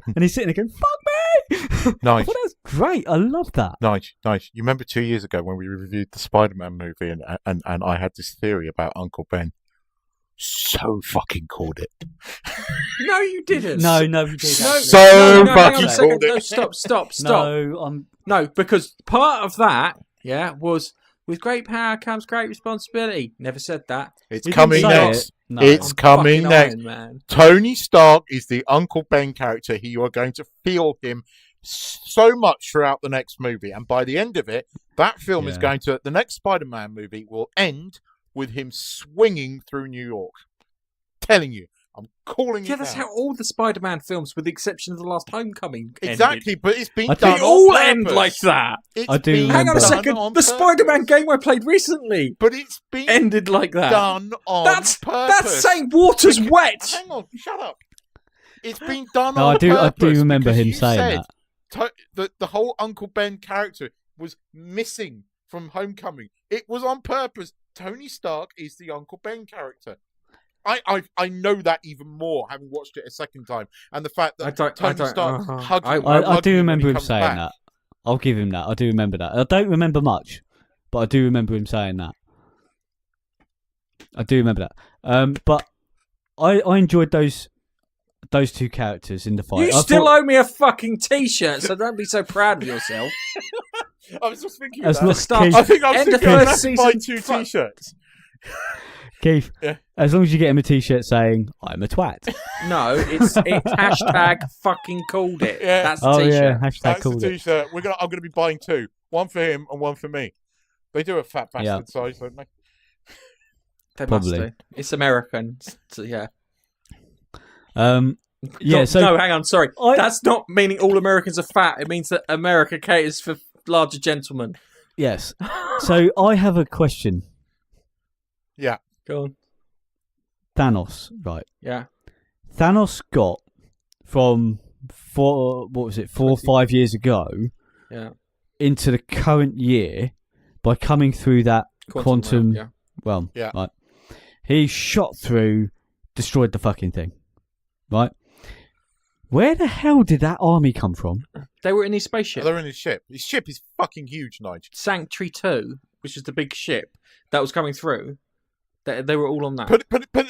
and he's sitting there going, fuck me! Nice. Well, that's great. I love that. Nice. You remember 2 years ago when we reviewed the Spider-Man movie and I had this theory about Uncle Ben? So fucking called it. No, you didn't. No, you didn't. So fucking called it. No, stop. No, because part of that, was with great power comes great responsibility. Never said that. It's coming next. No, it's coming next. Iron Man. Tony Stark is the Uncle Ben character. You are going to feel him so much throughout the next movie. And by the end of it, that film is going to... The next Spider-Man movie will end with him swinging through New York. Telling you. I'm calling it Yeah, that's how all the Spider-Man films, with the exception of the last Homecoming, exactly, ended. but it's been They done all on end purpose. like that. Hang on a second. The Spider-Man game I played recently, but it's been ended like that. Done on purpose. That's saying water's wet. Hang on, shut up. It's been done on purpose. I do remember him saying that. The whole Uncle Ben character was missing from Homecoming. It was on purpose. Tony Stark is the Uncle Ben character. I know that even more having watched it a second time, and the fact that Tony Stark hugged him. I do remember him saying that. I'll give him that. I do remember that. I don't remember much, but I do remember him saying that. I do remember that. But I enjoyed those two characters in the fight. You still owe me a fucking T-shirt, so don't be so proud of yourself. I was just thinking about that. I think I was thinking let's buy 2 T-shirts. Keith, as long as you get him a T-shirt saying "I'm a twat." No, it's hashtag fucking called it. Yeah. That's the T-shirt. Yeah, hashtag That's called the T-shirt. I'm gonna be buying 2. One for him and one for me. They do a fat bastard size, don't they? They Probably. must do. It's American, so yeah. No, hang on. Sorry, that's not meaning all Americans are fat. It means that America caters for larger gentlemen. Yes. So I have a question. Yeah. Go on. Thanos, right? Yeah. Thanos got from 4 or 5 years ago, into the current year by coming through that quantum realm. Yeah. Right. He shot through, destroyed the fucking thing. Right. Where the hell did that army come from? They were in his spaceship. They're in his ship. His ship is fucking huge, Nigel. Sanctuary 2, which is the big ship that was coming through. They were all on that. I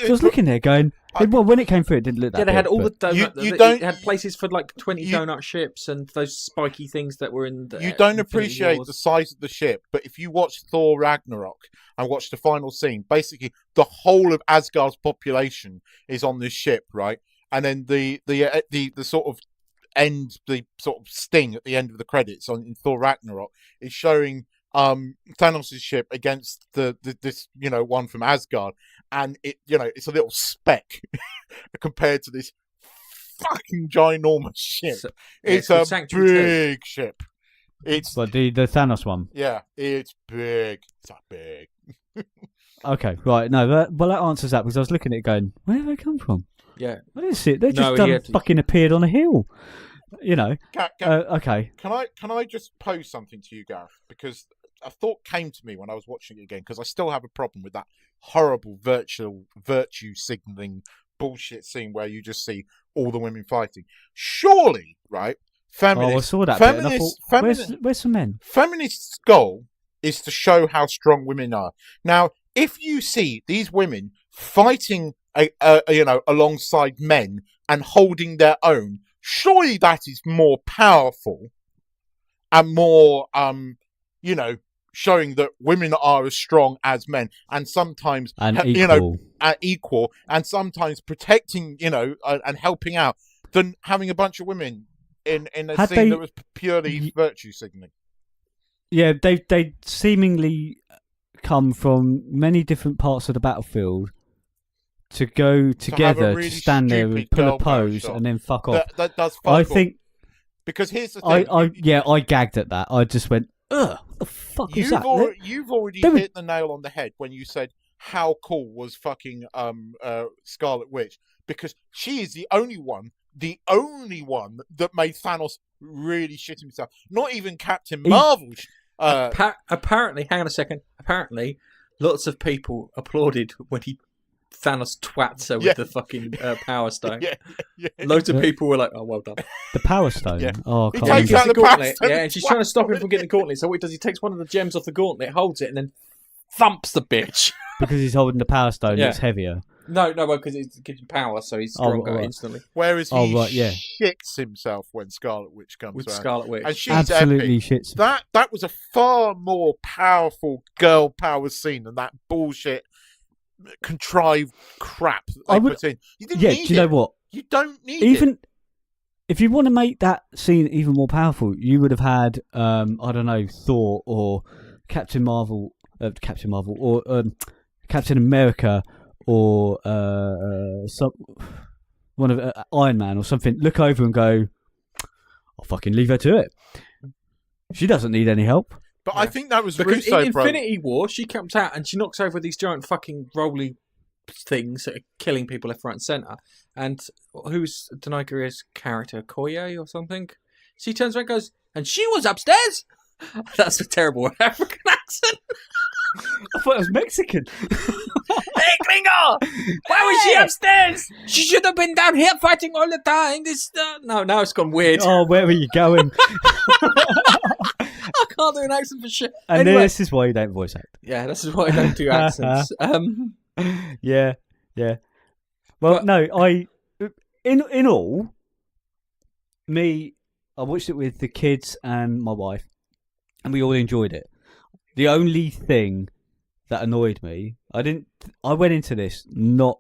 was looking there going, when it came through, it didn't look that they big, had all the donut. It had places for like 20 donut ships and those spiky things that were in the... You don't appreciate the size of the ship, but if you watch Thor Ragnarok and watch the final scene, basically the whole of Asgard's population is on this ship, right? And then the sort of the sort of sting at the end of the credits in Thor Ragnarok is showing Thanos' ship against this one from Asgard, and it's a little speck compared to this fucking ginormous ship. So- it's called a Sanctuary 2. big ship. It's But the Thanos one. yeah, it's big. It's that big. Okay, right. No, that answers that because I was looking at it going, where have they come from? Yeah. What is it? They No, just he had to- fucking appeared on a hill. You know. Okay. Can I just pose something to you, Gareth? Because a thought came to me when I was watching it again. Because I still have a problem with that horrible virtue signaling bullshit scene where you just see all the women fighting. Surely, right? I saw that bit and I thought, where's some men? Feminists' goal is to show how strong women are. Now, if you see these women fighting, alongside men and holding their own, surely that is more powerful and more, showing that women are as strong as men, and sometimes equal, and sometimes protecting, and helping out, than having a bunch of women in a scene that was purely virtue signaling. Yeah, they seemingly come from many different parts of the battlefield to go together really to stand there and pull a pose and then fuck off. That does fuck I off. think because here's the thing. I gagged at that. I just went, ugh, what the fuck is that? You've already hit the nail on the head when you said how cool was fucking Scarlet Witch, because she is the only one that made Thanos really shit himself. Not even Captain Marvel. Apparently, hang on a second. Apparently, lots of people applauded when Thanos twats her with the fucking Power Stone. Yeah. Loads of people were like, "Oh, well done." The Power Stone. Yeah. Oh, He can't takes remember. out the gauntlet. Power Stone And she's trying to stop him from getting the gauntlet. So what he does, he takes one of the gems off the gauntlet, holds it, and then thumps the bitch. Because he's holding the Power Stone. Yeah. It's heavier. No, because it gives him power, so he's stronger instantly. Whereas he shits himself when Scarlet Witch comes with around. Scarlet Witch, and she's absolutely epic. shits. That was a far more powerful girl power scene than that bullshit contrived crap that they put in. You didn't need do you know what? You don't need even if you want to make that scene even more powerful, you would have had I don't know, Thor or Captain Marvel or Captain America or one of Iron Man or something look over and go, I'll fucking leave her to it. She doesn't need any help. But I think that was because Russo, in Infinity War, she comes out and she knocks over these giant fucking rolly things that are killing people left, right, and centre. And who's Denai Guerrero's character, Koye or something? She turns around and goes, and she was upstairs. That's a terrible African accent. I thought it was Mexican. Hey, Gringo! Why was she upstairs? She should have been down here fighting all the time. No, now it's gone weird. Oh, where are you going? I can't do an accent for shit. And anyway, this is why you don't voice act. Yeah, this is why I don't do accents. Yeah. Well, no, in all, I watched it with the kids and my wife, and we all enjoyed it. The only thing that annoyed me, I went into this not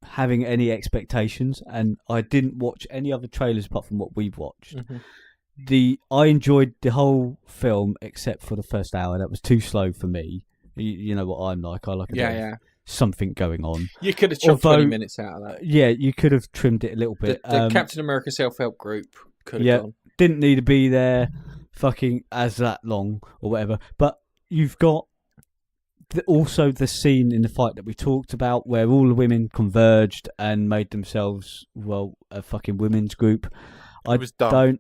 having any expectations, and I didn't watch any other trailers apart from what we've watched. Mm-hmm. I enjoyed the whole film except for the first hour. That was too slow for me. You know what I'm like. I like a bit of something going on. You could have chopped 20 minutes out of that. Yeah, you could have trimmed it a little bit. The Captain America self-help group could have gone. Didn't need to be there fucking as that long or whatever. But you've got also the scene in the fight that we talked about where all the women converged and made themselves, a fucking women's group. It was dumb.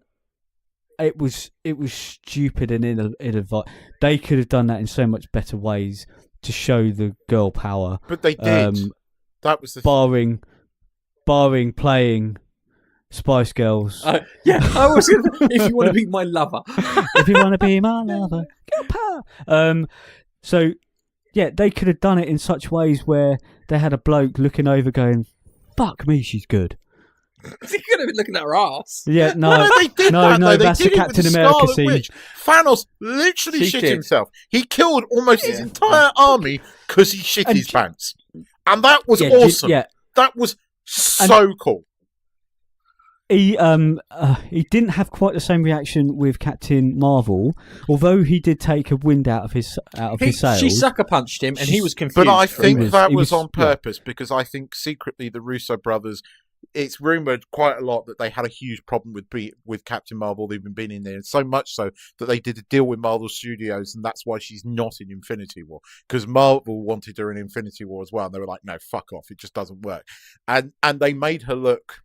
It was stupid and ill-advised. They could have done that in so much better ways to show the girl power. But they did. That was the barring playing Spice Girls. I was gonna, if you want to be my lover. If you want to be my lover, girl power. So yeah, they could have done it in such ways where they had a bloke looking over going, "Fuck me, she's good." He could have been looking at her ass. Yeah, no, they did that. No, They that's did the it with Captain the America Scarlet scene. Witch. Thanos literally She shit did. himself. He killed almost his entire army because he shit his pants, and that was awesome. That was so cool. He didn't have quite the same reaction with Captain Marvel, although he did take a wind out of his sails. She sucker punched him, and he was confused. But I think that he was was on purpose because I think secretly the Russo brothers it's rumored quite a lot that they had a huge problem with Captain Marvel even being in there, and so much so that they did a deal with Marvel Studios, and that's why she's not in Infinity War, because Marvel wanted her in Infinity War as well, and they were like, no, fuck off, it just doesn't work, and they made her look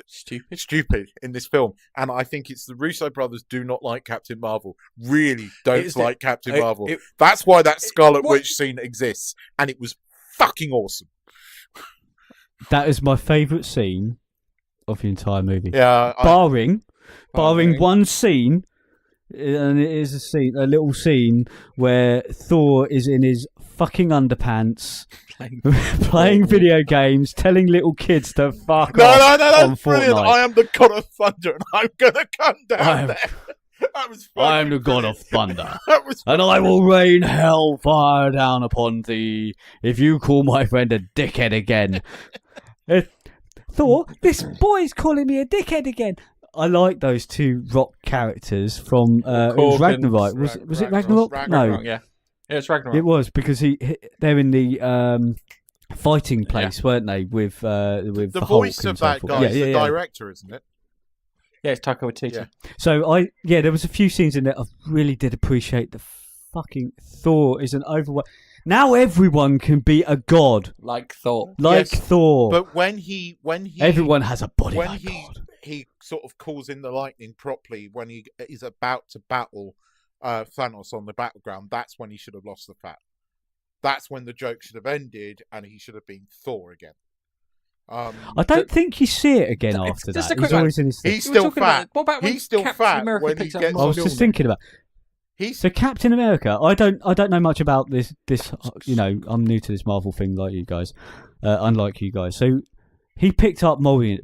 stupid in this film, and I think it's the Russo brothers do not like Captain Marvel, really don't like Captain Marvel. That's why that Scarlet Witch scene exists, and it was fucking awesome. That is my favourite scene of the entire movie. Yeah, barring one scene, and it is a little scene where Thor is in his fucking underpants, playing video games, telling little kids to fuck off. No, that's brilliant. Fortnite. I am the god of thunder, and I'm gonna come down there. That was I am the god of thunder, and I will rain hellfire down upon thee if you call my friend a dickhead again. Thor, this boy's calling me a dickhead again. I like those two rock characters from Ragnarok. Was it Ragnarok? No, yeah, it's Ragnarok. It was because they're in the fighting place, weren't they? With the Hulk voice of that guy is the director, isn't it? Yeah, it's Taika Waititi. Yeah. So there was a few scenes in there I really did appreciate. The fucking Thor is an overwhelming. Now everyone can be a god, like Thor. Thor. But when he everyone has a body when like God. He sort of calls in the lightning properly when he is about to battle Thanos on the battleground. That's when he should have lost the fat. That's when the joke should have ended, and he should have been Thor again. I don't think you see it again after that. He's always in his. He's still fat. What about he's still fat when he gets. I was just thinking about. So Captain America, I don't know much about this. I'm new to this Marvel thing, like you guys, unlike you guys. So he picked up Mjolnir,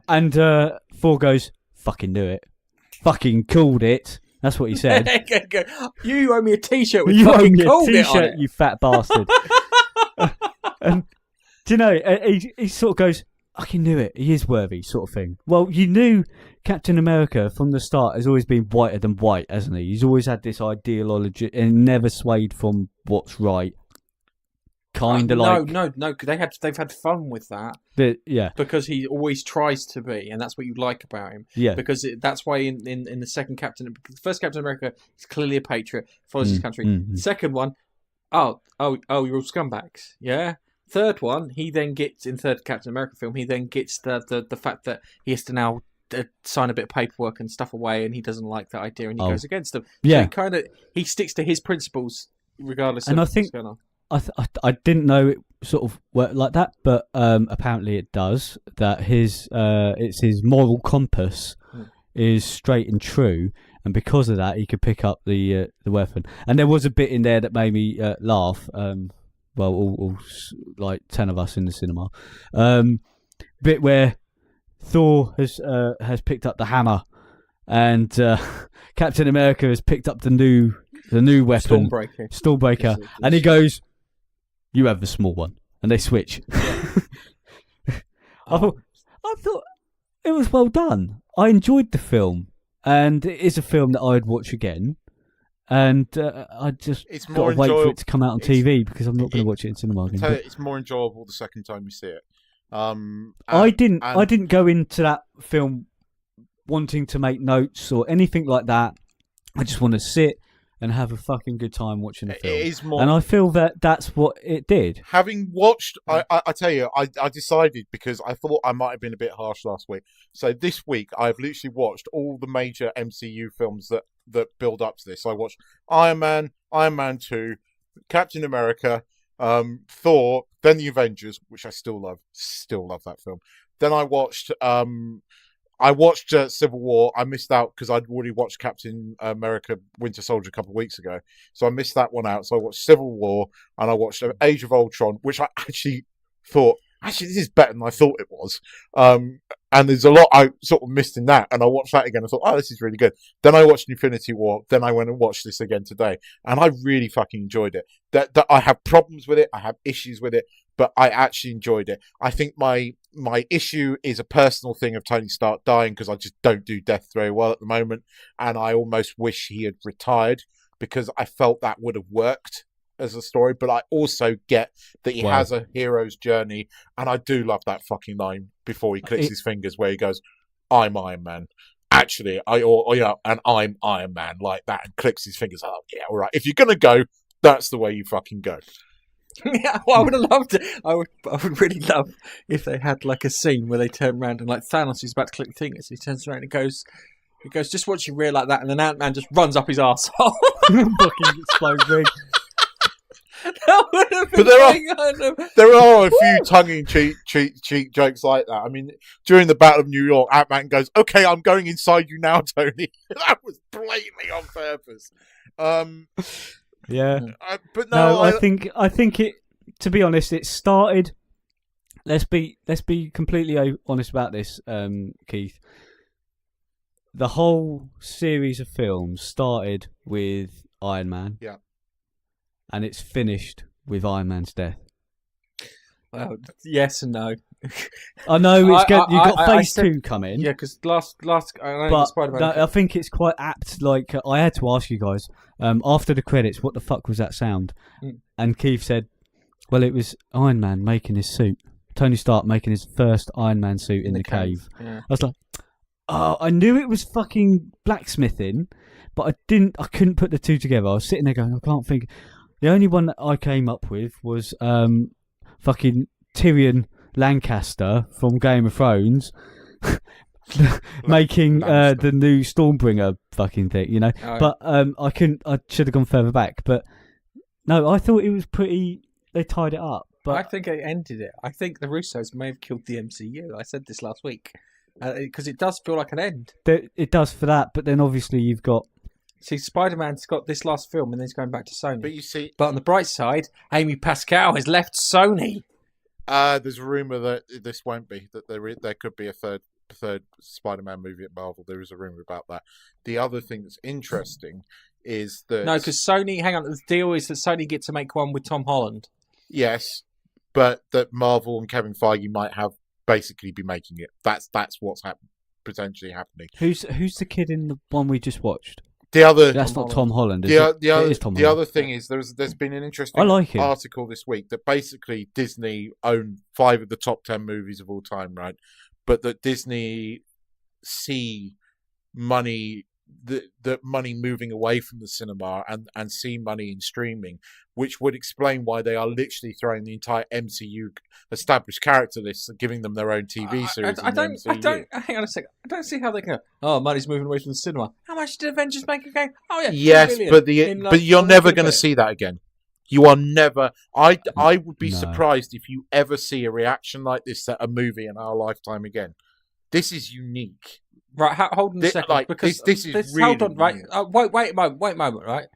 and Thor goes, "Fucking do it, fucking called it." That's what he said. You owe me a T-shirt with fucking called it on it, you fat bastard. And do you know? He sort of goes, I can do it. He is worthy, sort of thing. Well, you knew Captain America from the start has always been whiter than white, hasn't he? He's always had this ideology and never swayed from what's right. Kind of like no. They've had fun with that. Because he always tries to be, and that's what you like about him. Yeah, because that's why in the second the first Captain America is clearly a patriot, follows his country. The second one, you're all scumbags. Yeah. Third one, he then gets in third Captain America film. He then gets the fact that he has to now sign a bit of paperwork and stuff away, and he doesn't like that idea, and he goes against them. Yeah, so he sticks to his principles regardless. And of I think what's going on. I didn't know it sort of worked like that, but apparently it does. That it's his moral compass is straight and true, and because of that, he could pick up the weapon. And there was a bit in there that made me laugh. Well, all like 10 of us in the cinema. Bit where Thor has picked up the hammer, and Captain America has picked up the new weapon, Stormbreaker, and he goes, "You have the small one," and they switch. I thought it was well done. I enjoyed the film, and it is a film that I'd watch again. And I just got to wait for it to come out on TV because I'm not going to watch it in cinema again. It's more enjoyable the second time you see it. I didn't go into that film wanting to make notes or anything like that. I just want to sit and have a fucking good time watching the film. It is more, and I feel that that's what it did. Having watched, I tell you, I decided because I thought I might have been a bit harsh last week. So this week, I've literally watched all the major MCU films that build up to this. So I watched Iron Man 2, Captain America, Thor, then the Avengers, which I still love that film. Then I watched Civil War. I missed out because I'd already watched Captain America Winter Soldier a couple of weeks ago. So I missed that one out. So I watched Civil War and I watched Age of Ultron, which I actually thought, this is better than I thought it was. And there's a lot I sort of missed in that. And I watched that again and thought, this is really good. Then I watched Infinity War. Then I went and watched this again today. And I really fucking enjoyed it. That I have problems with it. I have issues with it. But I actually enjoyed it. I think my issue is a personal thing of Tony Stark dying because I just don't do death very well at the moment. And I almost wish he had retired because I felt that would have worked as a story, but I also get that he Wow. has a hero's journey, and I do love that fucking line before he clicks his fingers where he goes, "I'm Iron Man." Actually, and I'm Iron Man, like that, and clicks his fingers. Oh, yeah, all right. If you're gonna go, that's the way you fucking go. Yeah, well, I would have loved it. I would really love if they had like a scene where they turn around and like Thanos is about to click the fingers. He turns around and goes, just watch you rear like that, and then Ant-Man just runs up his arsehole. Fucking explodes ring. That would have been But there are a few tongue-in-cheek jokes like that. I mean, during the Battle of New York, Ant-Man goes, "Okay, I'm going inside you now, Tony." That was blatantly on purpose. Yeah. But no, I think it. To be honest, it started. Let's be completely honest about this, Keith. The whole series of films started with Iron Man. Yeah. And it's finished with Iron Man's death. Well, yes and no. I know you've got I Phase said- 2 coming. Yeah, because last I know But Spider-Man. I think it's quite apt. Like I had to ask you guys after the credits, what the fuck was that sound? And Keith said, "Well, it was Iron Man making his suit. Tony Stark making his first Iron Man suit in the cave." Yeah. I was like, "Oh, I knew it was fucking blacksmithing, but I couldn't put the two together." I was sitting there going, "I can't think." The only one that I came up with was fucking Tyrion Lancaster from Game of Thrones making the new Stormbringer fucking thing, you know. Oh, but I couldn't. I should have gone further back. But no, I thought it was pretty. They tied it up. But I think it ended it. I think the Russos may have killed the MCU. I said this last week because it does feel like an end. it does for that. But then obviously you've got. See, Spider-Man's got this last film and then he's going back to Sony. But you see, But on the bright side, Amy Pascal has left Sony. there's a rumor that this won't be, that there could be a third Spider-Man movie at Marvel. There is a rumor about that. The other thing that's interesting is that No, because Sony. Hang on, the deal is that Sony get to make one with Tom Holland. yes, but that Marvel and Kevin Feige might have basically be making it. That's what's potentially happening. Who's the kid in the one we just watched? The other That's not Tom Holland. Is the it? It is Tom the Holland. other thing is there's been an interesting I like him. article this week that basically Disney own 5 of the top 10 movies of all time, right? But that Disney see money that money moving away from the cinema and see money in streaming, which would explain why they are literally throwing the entire MCU established character lists and giving them their own TV series. I in the don't. MCU. Hang on a second. I don't see how they can. Oh, money's moving away from the cinema. How much did Avengers make again? Oh yeah. Yes, 2 but billion in, but you're a never little going to bit. see that again. You are never. I would be No. surprised if you ever see a reaction like this at a movie in our lifetime again. This is unique. Right, hold on a second. Like, because this is hold really on, right? weird. Wait a moment, right?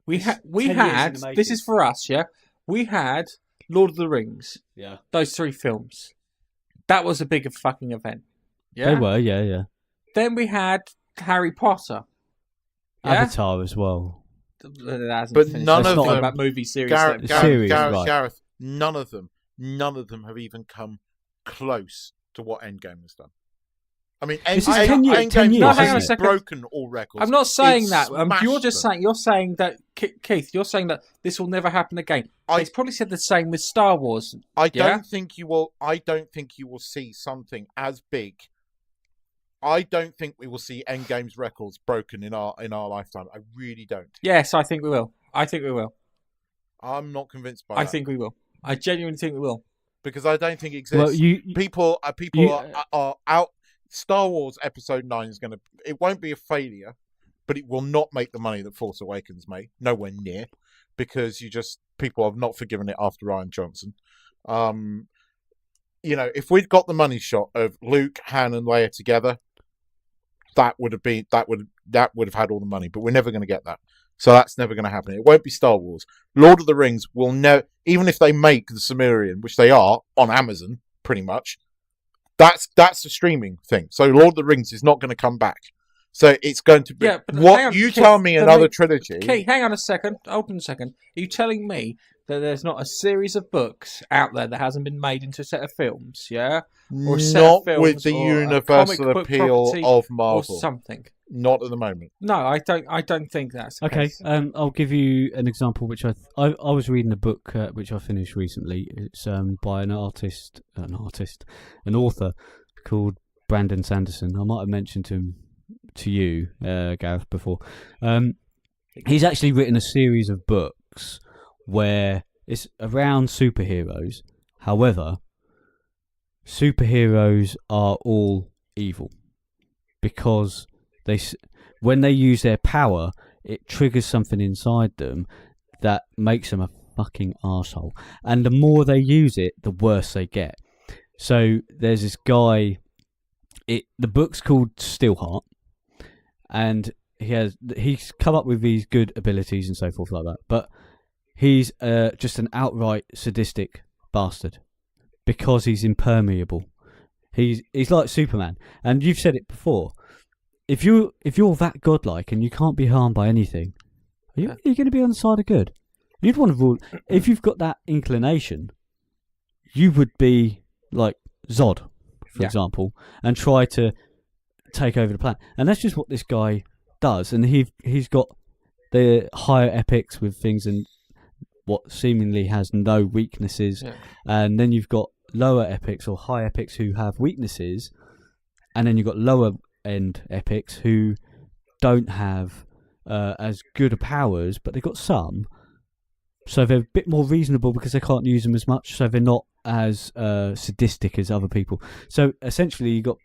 We 10 years had. in the making. This is for us, yeah. We had Lord of the Rings. Yeah, Those 3 films. That was a big fucking event. Yeah. they were. Yeah. Then we had Harry Potter. Yeah? Avatar as well. It hasn't But finished. none Let's of not them- about movie series. Gareth, series, right. Gareth, none of them have even come close to what Endgame has done. I mean, This is 10 years, Endgame 10 years, No, hang on a has second. broken all records. I'm not saying It's that. smashed You're just them. saying. You're saying that, Keith. You're saying that this will never happen again. It's probably said the same with Star Wars. I Yeah? don't think you will. I don't think you will see something as big. I don't think we will see Endgame's records broken in our lifetime. I really don't. Yes, I think we will. I'm not convinced by I that. think we will. I genuinely think we will. Because I don't think it exists. Well, you people are out. Star Wars Episode 9 is going to. It won't be a failure, but it will not make the money that Force Awakens made. Nowhere near, because people have not forgiven it after Ryan Johnson. If we'd got the money shot of Luke, Han, and Leia together, that would have had all the money. But we're never going to get that. So that's never going to happen. It won't be Star Wars. Lord of the Rings will never, even if they make the Sumerian, which they are on Amazon, pretty much. That's a streaming thing. So Lord of the Rings is not going to come back. So it's going to be Yeah, but hang what on, you Keith, tell me the another re- trilogy. Okay, hang on a second. Hold on a second. Are you telling me that there's not a series of books out there that hasn't been made into a set of films, yeah? Or a set Not of films, with the or a universal comic book appeal property of or Marvel. something. Not at the moment. No, I don't think that's the Okay, case. I'll give you an example. Which I was reading a book which I finished recently. It's by an author called Brandon Sanderson. I might have mentioned him to you, Gareth, before. He's actually written a series of books where it's around superheroes. However, superheroes are all evil because when they use their power, it triggers something inside them that makes them a fucking arsehole. And the more they use it, the worse they get. So there's this guy. The book's called Steelheart, and he's come up with these good abilities and so forth like that. But he's just an outright sadistic bastard because he's impermeable. He's like Superman, and you've said it before. If you're that godlike and you can't be harmed by anything, are you going to be on the side of good? You'd want to rule. If you've got that inclination, you would be like Zod, for example, and try to take over the planet. And that's just what this guy does. And he's got the higher epics with things and what seemingly has no weaknesses, and then you've got lower epics or high epics who have weaknesses, and then you've got lower end epics who don't have as good powers, but they've got some, so they're a bit more reasonable because they can't use them as much, so they're not as sadistic as other people. So essentially you've got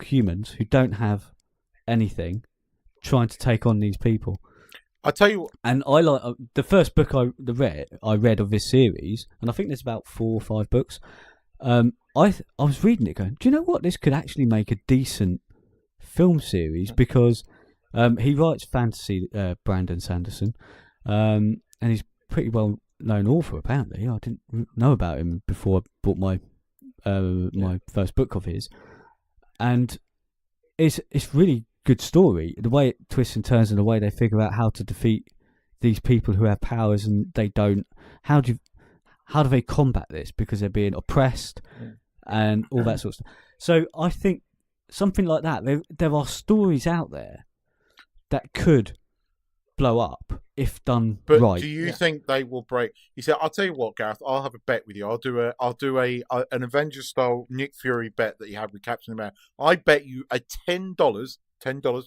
humans who don't have anything trying to take on these people. I'll tell you what, and I like the first book I read of this series, and I think there's about 4 or 5 books. I was reading it going, do you know what, this could actually make a decent film series, because he writes fantasy, Brandon Sanderson, and he's pretty well known author apparently. I didn't know about him before I bought my first book of his, and it's really good story, the way it twists and turns and the way they figure out how to defeat these people who have powers and they don't. How do they combat this, because they're being oppressed and all that sort of stuff. So I think something like that, there are stories out there that could blow up if done but right. do you think they will break? You see, I'll tell you what, Gareth. I'll have a bet with you. I'll do an Avengers style Nick Fury bet that you had with Captain America. I bet you a $10,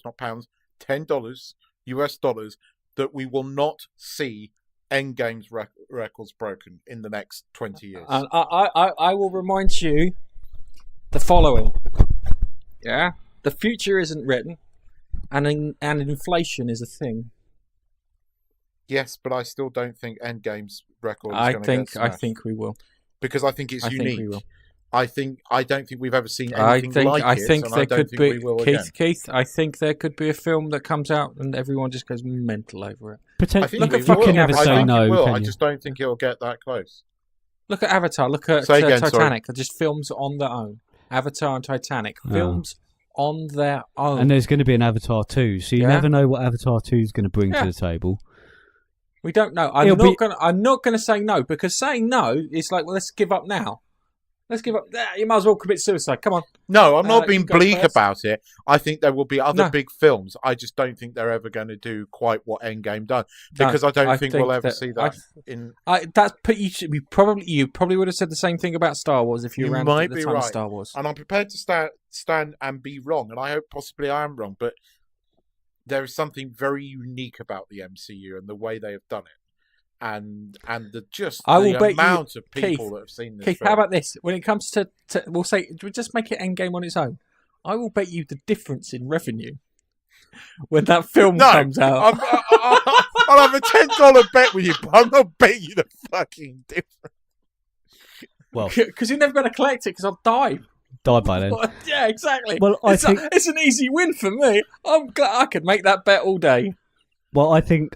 not pounds, $10 US dollars, that we will not see Endgame's records broken in the next 20 years. And I will remind you the following. Yeah, the future isn't written, and inflation is a thing. Yes, but I still don't think Endgame's record is going to get smashed. I think we will, because I think it's unique. Think we will. I don't think we've ever seen anything like it. I think there could be Keith. I think there could be a film that comes out and everyone just goes mental over it. Potentially, look at fucking never say no. I just don't think it'll get that close. Look at Avatar. Look at Titanic. They're just films on their own. Avatar and Titanic, films on their own. And there's going to be an Avatar 2, so you never know what Avatar 2 is going to bring to the table. We don't know. I'm not going to say no, because saying no is like, well, let's give up now. Let's give up. You might as well commit suicide. Come on. No, I'm not being bleak about it. I think there will be other big films. I just don't think they're ever going to do quite what Endgame done, because I don't think we'll ever see that. You probably would have said the same thing about Star Wars if you were around at the time of Star Wars. And I'm prepared to stand and be wrong, and I hope possibly I am wrong, but there is something very unique about the MCU and the way they have done it. And the amount of people that have seen this. Keith, film. how about this? When it comes to we'll just make it Endgame on its own. I will bet you the difference in revenue when that film comes out. I'll have a $10 bet with you, but I'm not betting you the fucking difference. Well, because you're never going to collect it, because I'll die. Die by then. Yeah, exactly. Well, it's an easy win for me. I'm glad I could make that bet all day. Well, I think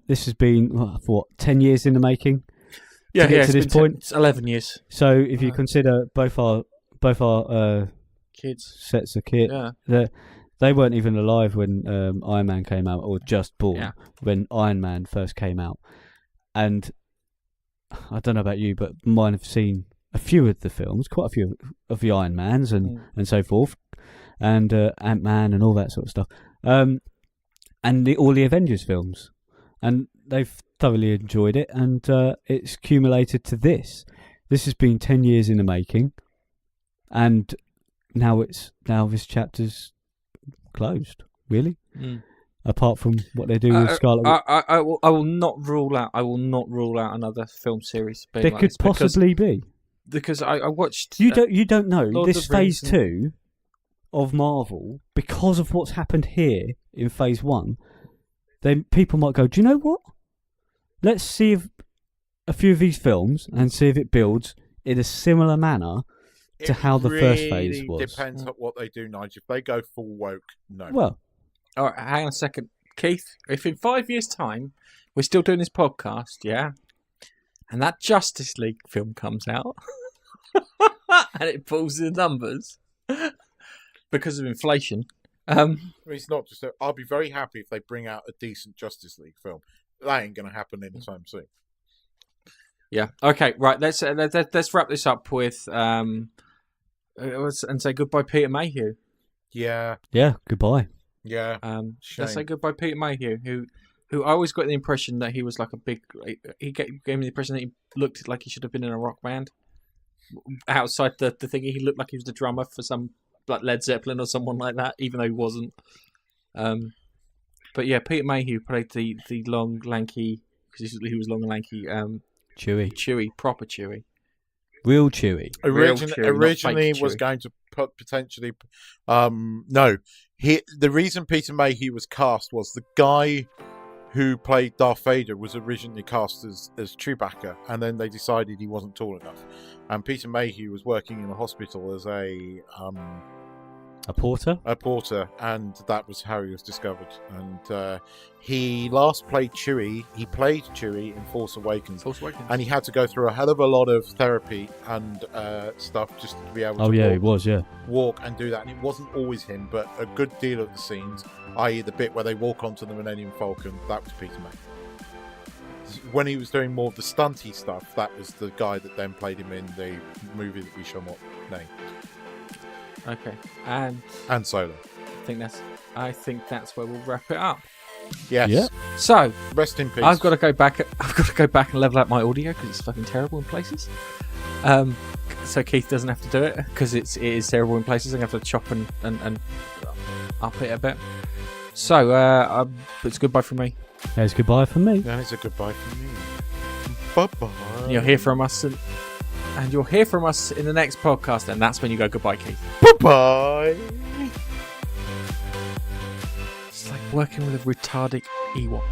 this has been 10 years in the making. To get to this point, it's 11 years. So if you consider both our kids, sets of kids, they weren't even alive when Iron Man came out, or just born when Iron Man first came out, and I don't know about you, but mine have seen a few of the films, quite a few of the Iron Mans and so forth, and Ant-Man and all that sort of stuff, and all the Avengers films, and they've thoroughly enjoyed it, and it's accumulated to this. This has been 10 years in the making, and now this chapter's closed. Really, apart from what they do with Scarlet Witch. I will not rule out. I will not rule out another film series. Being There like could this possibly be. because I watched. You don't know Lord this of the Rings phase 2 of Marvel, because of what's happened here in phase 1. Then people might go, do you know what? Let's see if a few of these films and see if it builds in a similar manner to how the first phase was. Depends on what they do, Nigel. If they go full woke, no. Well, All right, hang on a second, Keith. If in 5 years' time we're still doing this podcast, yeah, and that Justice League film comes out, and it pulls the numbers because of inflation. It's not just. I'll be very happy if they bring out a decent Justice League film. That ain't going to happen anytime soon. Yeah. Okay. Right. Let's wrap this up with and say goodbye, Peter Mayhew. Yeah. yeah, goodbye. Yeah. Let's say goodbye, Peter Mayhew, who I always got the impression that he was like a big. He gave me the impression that he looked like he should have been in a rock band. Outside the thing, he looked like he was the drummer for some like Led Zeppelin or someone like that, even though he wasn't. But yeah, Peter Mayhew played the long, lanky, because he was long and lanky. Chewy. Proper Chewy. Real Chewy. Originally Chewy, was Chewy. going to put potentially. No. The reason Peter Mayhew was cast was the guy who played Darth Vader was originally cast as Chewbacca, and then they decided he wasn't tall enough. And Peter Mayhew was working in a hospital as a porter? A porter, and that was how he was discovered. And he last played Chewie. He played Chewie in Force Awakens. And he had to go through a hell of a lot of therapy and stuff just to be able to he was, yeah. walk and do that. And it wasn't always him, but a good deal of the scenes, i.e. the bit where they walk onto the Millennium Falcon, that was Peter Mayhew. When he was doing more of the stunty stuff, that was the guy that then played him in the movie that we shall not name. Okay, and Solo. I think that's where we'll wrap it up. Yes. Yeah. So rest in peace. I've got to go back and level out my audio because it's fucking terrible in places. So Keith doesn't have to do it because it is terrible in places. I'm gonna have to chop and up it a bit. So it's goodbye from me. It's goodbye from me. And it's a goodbye from me. Bye-bye. And you'll hear from us and you'll hear from us in the next podcast, and that's when you go goodbye, Keith. Bye-bye. It's like working with a retarded Ewok.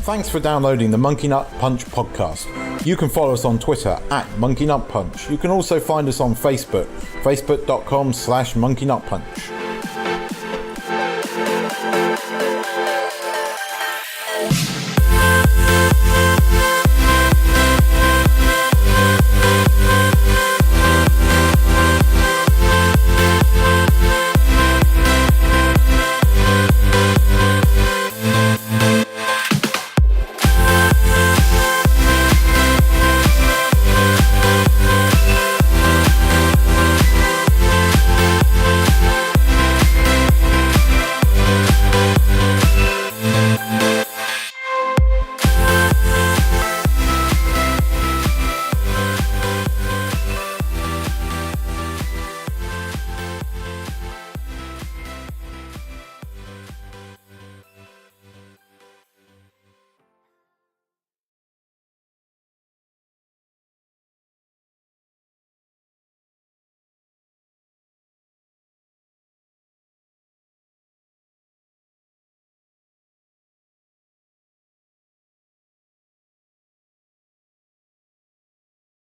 Thanks for downloading the Monkey Nut Punch podcast. You can follow us on Twitter @Monkey Nut Punch. You can also find us on Facebook, facebook.com/Monkey Nut Punch.